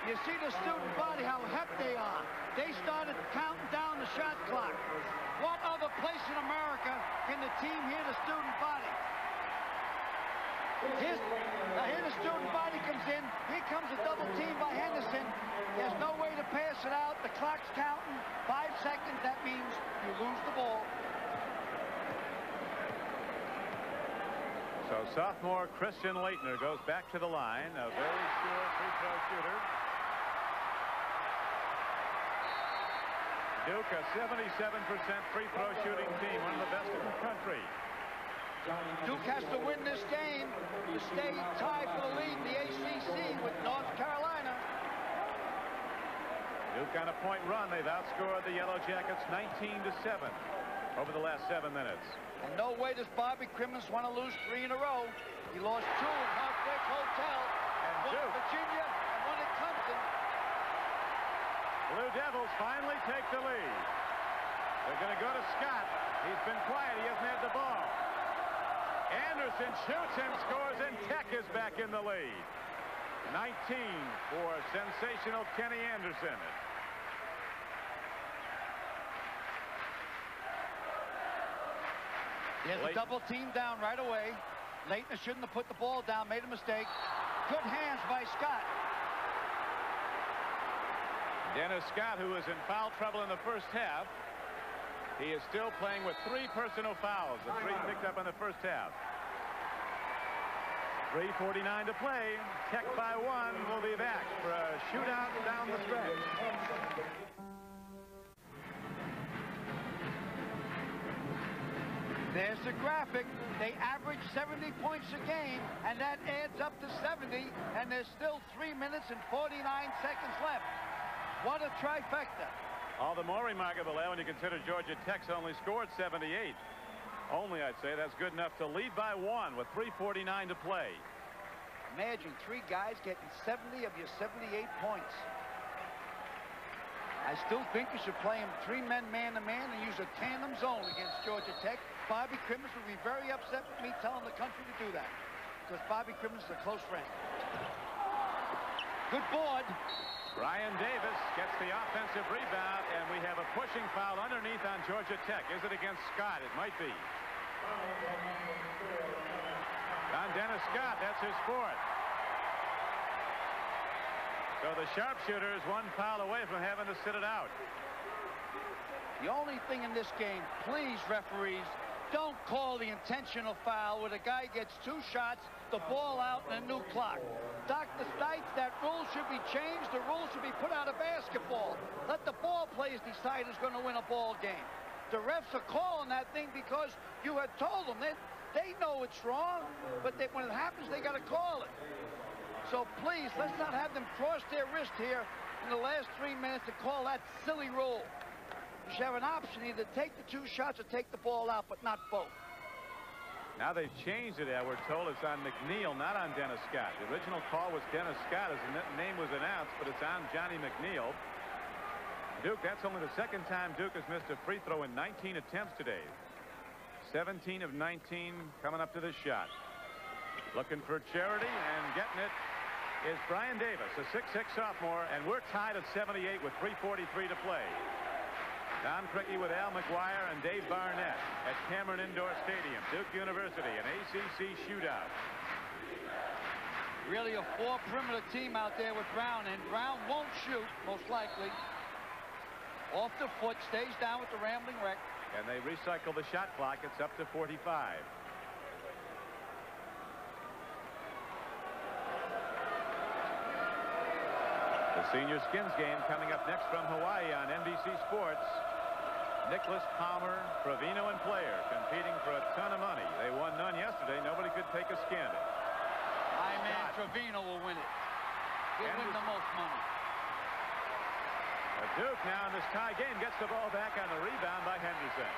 You see the student body, how hep they are. They started counting down the shot clock. What other place in America can the team hear the student body? Now here the student body comes in. Here comes a double team by Henderson. There's no way to pass it out. The clock's counting. 5 seconds. That means you lose the ball. So sophomore Christian Leitner goes back to the line, a very sure free throw shooter. Duke, a 77% free throw shooting team, one of the best in the country. Duke has to win this game to stay tied for the lead in the ACC with North Carolina. Duke on a point run. They've outscored the Yellow Jackets 19-7 over the last 7 minutes. And no way does Bobby Crimmins want to lose 3 in a row. He lost 2 in Heartbreak Hotel, and 1 in Virginia, and 1 in Clemson. Blue Devils finally take the lead. They're going to go to Scott. He's been quiet. He hasn't had the ball. Anderson shoots and scores, and Tech is back in the lead. 19 for sensational Kenny Anderson. There's a double team down right away. Leitner shouldn't have put the ball down, made a mistake. Good hands by Scott. Dennis Scott, who was in foul trouble in the first half, he is still playing with 3 personal fouls. The 3 picked up in the first half. 3:49 to play. Tech by 1. Will be back for a shootout down the stretch. There's the graphic. They average 70 points a game, and that adds up to 70, and there's still 3 minutes and 49 seconds left. What a trifecta. All the more remarkable when you consider Georgia Tech's only scored 78. Only, I'd say, that's good enough to lead by 1 with 3:49 to play. Imagine 3 guys getting 70 of your 78 points. I still think you should play them 3 men man-to-man and use a tandem zone against Georgia Tech. Bobby Crimmins would be very upset with me telling the country to do that, because Bobby Crimmins is a close friend. Good board. Brian Davis gets the offensive rebound, and we have a pushing foul underneath on Georgia Tech. Is it against Scott? It might be. On Dennis Scott, that's his 4th. So the sharpshooter is 1 foul away from having to sit it out. The only thing in this game, please, referees, don't call the intentional foul where the guy gets 2 shots, the ball out, and a new clock. Dr. Stites, that rule should be changed. The rule should be put out of basketball. Let the ball players decide who's going to win a ball game. The refs are calling that thing because you had told them. They know it's wrong, but when it happens, they got to call it. So please, let's not have them cross their wrist here in the last 3 minutes to call that silly rule. You should have an option, either take the 2 shots or take the ball out, but not both. Now they've changed it, we're told it's on McNeil, not on Dennis Scott. The original call was Dennis Scott as the name was announced, but it's on Johnny McNeil. Duke, that's only the 2nd time Duke has missed a free throw in 19 attempts today. 17 of 19 coming up to this shot. Looking for charity, and getting it is Brian Davis, a 6'6 sophomore, and we're tied at 78 with 3:43 to play. Don Crickey with Al McGuire and Dave Barnett at Cameron Indoor Stadium. Duke University, an ACC shootout. Really a 4 perimeter team out there with Brown, and Brown won't shoot, most likely. Off the foot, stays down with the rambling wreck. And they recycle the shot clock. It's up to 45. The senior skins game coming up next from Hawaii on NBC Sports. Nicholas, Palmer, Provino, and Player competing for a ton of money. They won none yesterday. Nobody could take a skin. My man Trevino will win it. He'll win the most money. Duke now in this tie game gets the ball back on the rebound by Henderson.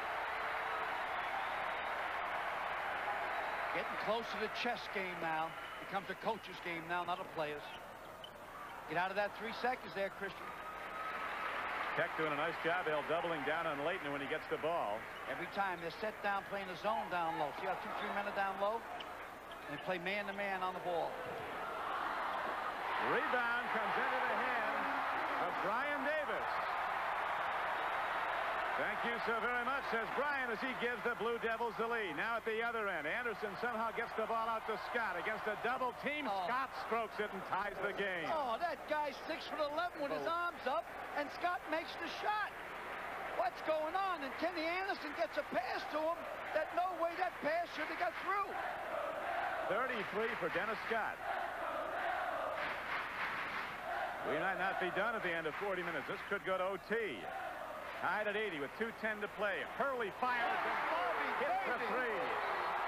Getting close to the chess game now. Becomes a coach's game now, not a player's. Get out of that 3 seconds there, Christian. Tech doing a nice job, doubling down on Leitner when he gets the ball. Every time they're set down playing the zone down low. See how 2-3 men are down low? And they play man-to-man on the ball. Rebound comes into the hands of Brian Davis. Thank you so very much, says Brian, as he gives the Blue Devils the lead. Now at the other end, Anderson somehow gets the ball out to Scott against a double team. Scott strokes it and ties the game. Oh, that guy's 6'11" with his arms up, and Scott makes the shot. What's going on? And Kenny Anderson gets a pass to him that no way that pass should have got through. 33 for Dennis Scott. We might not be done at the end of 40 minutes. This could go to OT. Tied at 80 with 2:10 to play. Hurley fires and Bobby hits the three.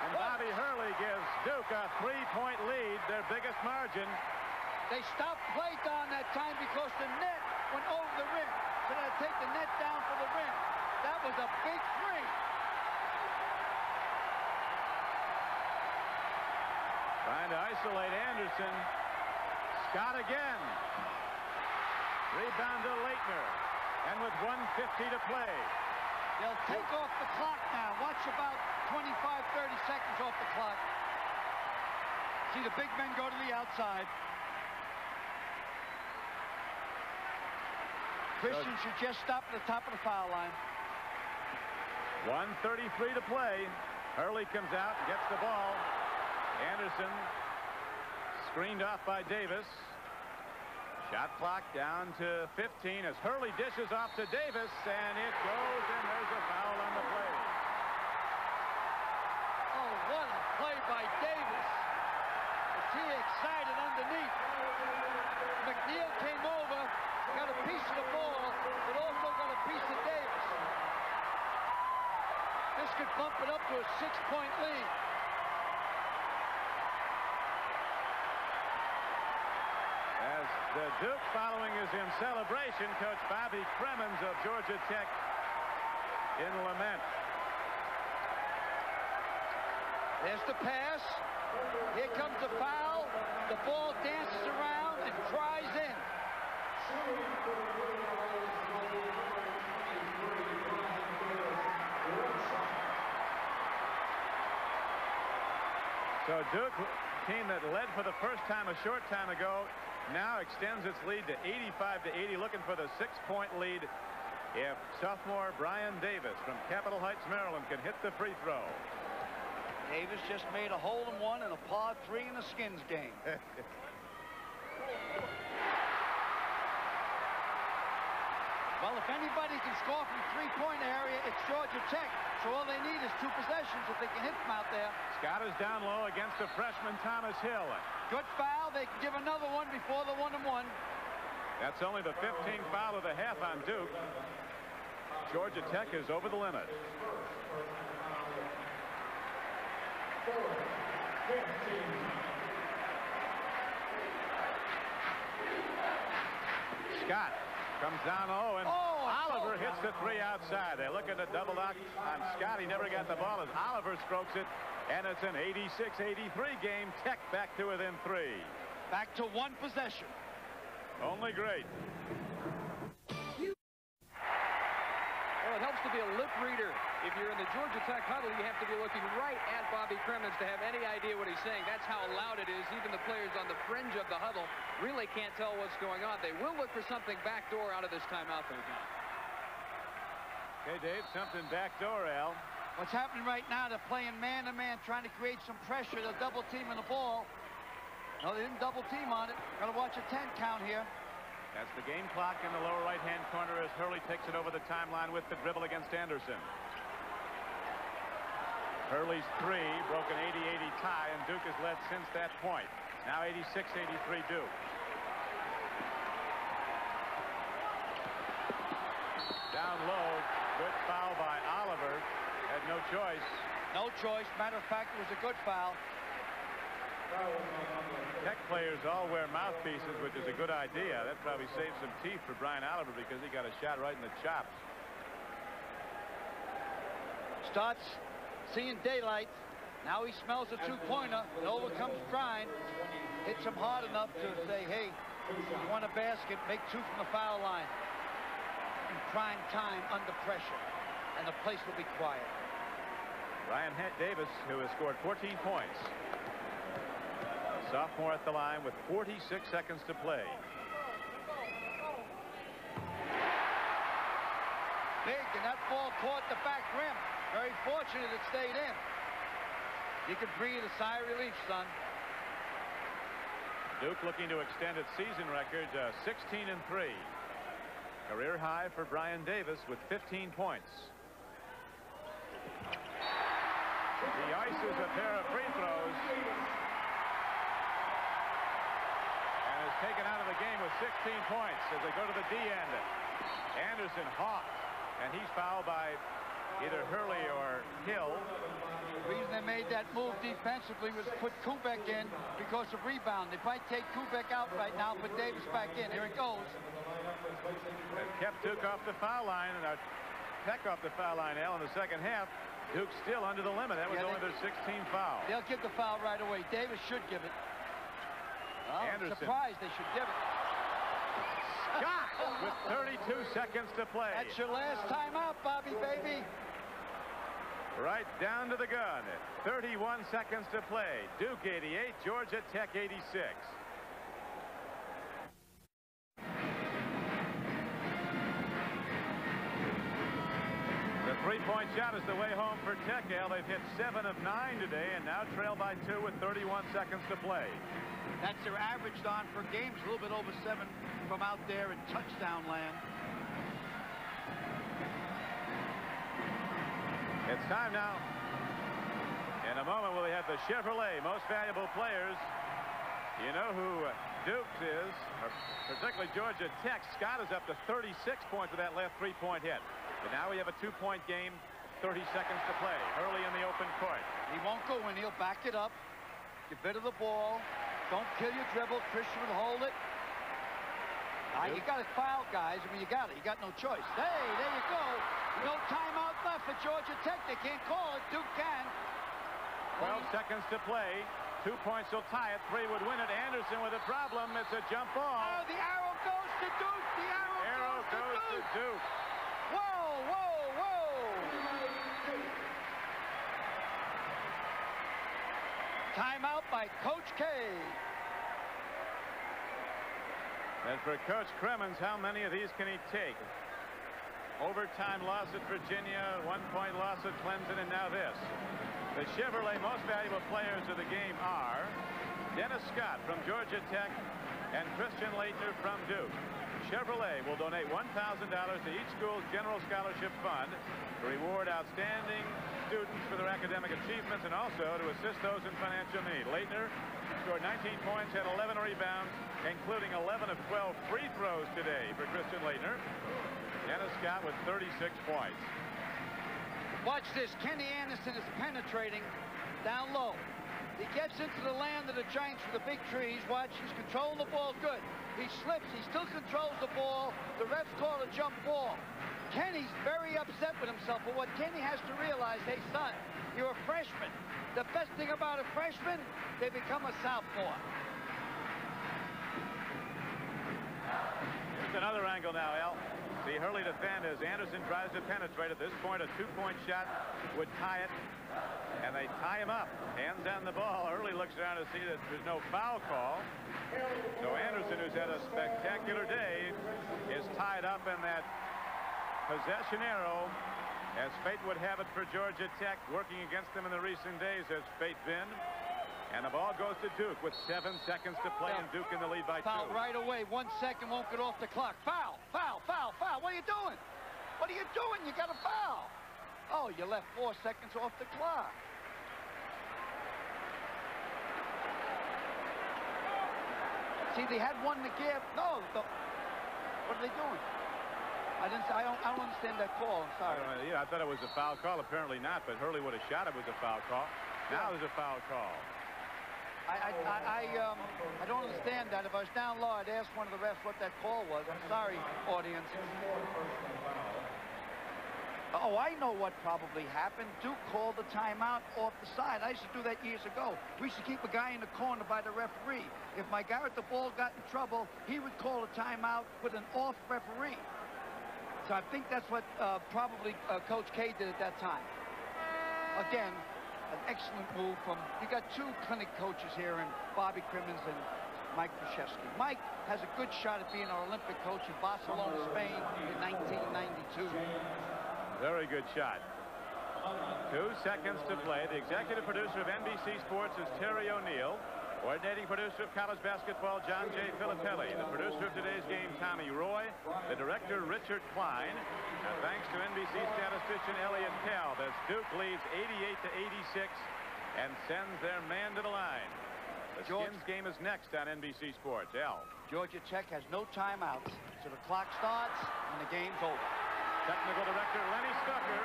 And Bobby Hurley gives Duke a 3-point lead, their biggest margin. They stopped play down that time because the net went over the rim. So they had to take the net down for the rim. That was a big three. Trying to isolate Anderson. Scott again. Rebound to Leitner. And with 1:50 to play. They'll take off the clock now. Watch about 25, 30 seconds off the clock. See the big men go to the outside. Christian should just stop at the top of the foul line. 1:33 to play. Hurley comes out and gets the ball. Anderson screened off by Davis. Shot clock down to 15 as Hurley dishes off to Davis, and it goes, and there's a foul on the play. Oh, what a play by Davis. Is he excited underneath? McNeil came over, got a piece of the ball, but also got a piece of Davis. This could bump it up to a 6-point lead. As the Duke following is in celebration, Coach Bobby Cremens of Georgia Tech in lament. There's the pass. Here comes the foul. The ball dances around and cries in. So Duke, team that led for the first time a short time ago, now extends its lead to 85-80, looking for the 6-point lead if sophomore Brian Davis from Capitol Heights, Maryland, can hit the free throw. Davis just made a hole-in-one and a par 3 in the Skins game. Well, if anybody can score from three-point area, it's Georgia Tech. So all they need is 2 possessions if they can hit them out there. Scott is down low against the freshman Thomas Hill. Good foul. They can give another one before the 1-and-1. That's only the 15th foul of the half on Duke. Georgia Tech is over the limit. Scott comes down low, and Oliver hits the three outside. They look at the double knock on Scott. He never got the ball as Oliver strokes it, and it's an 86-83 game. Tech back to within 3. Back to 1 possession. Only great. Well, it helps to be a lip reader. If you're in the Georgia Tech huddle, you have to be looking right at Bobby Cremens to have any idea what he's saying. That's how loud it is. Even the players on the fringe of the huddle really can't tell what's going on. They will look for something backdoor out of this timeout, though, John. Okay, Dave, something backdoor, Al. What's happening right now, they're playing man-to-man, trying to create some pressure. They're double-teaming the ball. No, they didn't double-team on it. Got to watch a 10 count here. That's the game clock in the lower right-hand corner as Hurley takes it over the timeline with the dribble against Anderson. Hurley's 3 broke an 80-80 tie, and Duke has led since that point. Now 86-83 Duke. Down low, good foul by Oliver. Had no choice. No choice. Matter of fact, it was a good foul. Tech players all wear mouthpieces, which is a good idea. That probably saved some teeth for Brian Oliver because he got a shot right in the chops. Starts seeing daylight. Now he smells a 2-pointer. Nova comes trying. Hits him hard enough to say, hey, you want a basket, make 2 from the foul line. In prime time, under pressure. And the place will be quiet. Ryan Davis, who has scored 14 points. Sophomore at the line with 46 seconds to play. Big and that ball caught the back rim. Very fortunate it stayed in. You can breathe a sigh of relief, son. Duke looking to extend its season record 16-3. Career high for Brian Davis with 15 points. He ices a pair of free throws and is taken out of the game with 16 points as they go to the D end. Anderson hawked, and he's fouled by either Hurley or Hill. The reason they made that move defensively was put Kubek in because of rebound. They might take Kubek out right now, put Davis back in. Here it goes. And kept Duke off the foul line, and Tech off the foul line, Al, in the second half. Duke still under the limit. That was only their 16th foul. They'll give the foul right away. Davis should give it. I'm surprised they should give it. Scott with 32 seconds to play. That's your last timeout, Bobby, baby. Right down to the gun. 31 seconds to play. Duke 88, Georgia Tech 86. The three-point shot is the way home for Tech, Al. They've hit 7 of 9 today and now trail by 2 with 31 seconds to play. That's their average, Don, per game. It's a little bit over 7 from out there in touchdown land. It's time now. In a moment, we'll have the Chevrolet Most Valuable Players. You know who Duke's is, or particularly Georgia Tech. Scott is up to 36 points with that left three-point hit. But now we have a two-point game, 30 seconds to play. Hurley in the open court. He won't go in. He'll back it up. Get rid of the ball. Don't kill your dribble. Christian will hold it. You got to foul, guys. I mean, you got it. You got no choice. Hey, there you go. No timeout left for Georgia Tech. They can't call it. Duke can. 12 seconds to play. 2 points will tie it. 3 would win it. Anderson with a problem. It's a jump ball. Oh, the arrow goes to Duke. The arrow goes to Duke. Whoa, whoa, whoa. Timeout by Coach K. And for Coach Cremens, how many of these can he take? Overtime loss at Virginia, 1-point loss at Clemson, and now this. The Chevrolet Most Valuable Players of the game are Dennis Scott from Georgia Tech and Christian Laettner from Duke. Chevrolet will donate $1,000 to each school's General Scholarship Fund to reward outstanding students for their academic achievements and also to assist those in financial need. Laettner scored 19 points, had 11 rebounds, including 11 of 12 free throws today for Christian Laettner. Dennis Scott with 36 points. Watch this. Kenny Anderson is penetrating down low. He gets into the land of the Giants with the big trees. Watch, he's controlling the ball good. He slips. He still controls the ball. The refs call a jump ball. Kenny's very upset with himself, but what Kenny has to realize, hey, son, you're a freshman. The best thing about a freshman, they become a sophomore. Here's another angle now, Al. See Hurley defend as Anderson tries to penetrate. At this point, a 2-point shot would tie it, and they tie him up. Hands on the ball. Hurley looks around to see that there's no foul call. So Anderson, who's had a spectacular day, is tied up in that possession arrow, as fate would have it for Georgia Tech, working against them in the recent days as fate been. And the ball goes to Duke with 7 seconds to play, and Duke in the lead by 2. Foul right away. 1 second won't get off the clock. Foul, foul, foul, foul. What are you doing? What are you doing? You got a foul. Oh, you left 4 seconds off the clock. See, they had one to give. No, what are they doing? I don't understand that call. I'm sorry. Yeah, I thought it was a foul call. Apparently not, but Hurley would have shot it was a foul call. Now there's a foul call. I don't understand that. If I was down low, I'd ask one of the refs what that call was. I'm sorry, audience. Oh, I know what probably happened. Duke called the timeout off the side. I used to do that years ago. We used to keep a guy in the corner by the referee. If my guy at the ball got in trouble, he would call a timeout with an off referee. So I think that's what probably Coach K did at that time. Again, an excellent move from, you got 2 clinic coaches here, in Bobby Cremens and Mike Krzyzewski. Mike has a good shot at being our Olympic coach in Barcelona, Spain in 1992. very good shot. 2 seconds to play. The executive producer of NBC Sports is Terry O'Neill. Coordinating producer of college basketball, John J. Filatelli. The producer of today's game, Tommy Roy. The director, Richard Klein. And thanks to NBC statistician Elliot Kalb as Duke leads 88-86 and sends their man to the line. The Skins game is next on NBC Sports. Al. Georgia Tech has no timeouts, so the clock starts and the game's over. Technical director Lenny Stucker.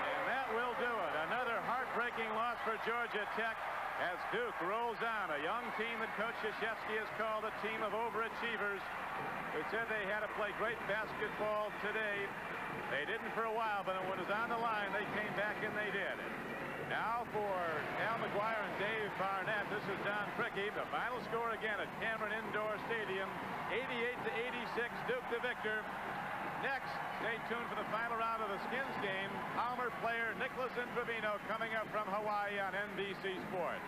And that will do it. Another heartbreaking loss for Georgia Tech as Duke rolls on. A young team that Coach Krzyzewski has called a team of overachievers who said they had to play great basketball today. They didn't for a while, but when it was on the line, they came back and they did. Now for Al McGuire and Dave Barnett, this is Don Crickey. The final score again at Cameron Indoor Stadium, 88-86, Duke the victor. Next, stay tuned for the final round of the Skins game. Palmer player Nicholas Trevino coming up from Hawaii on NBC Sports.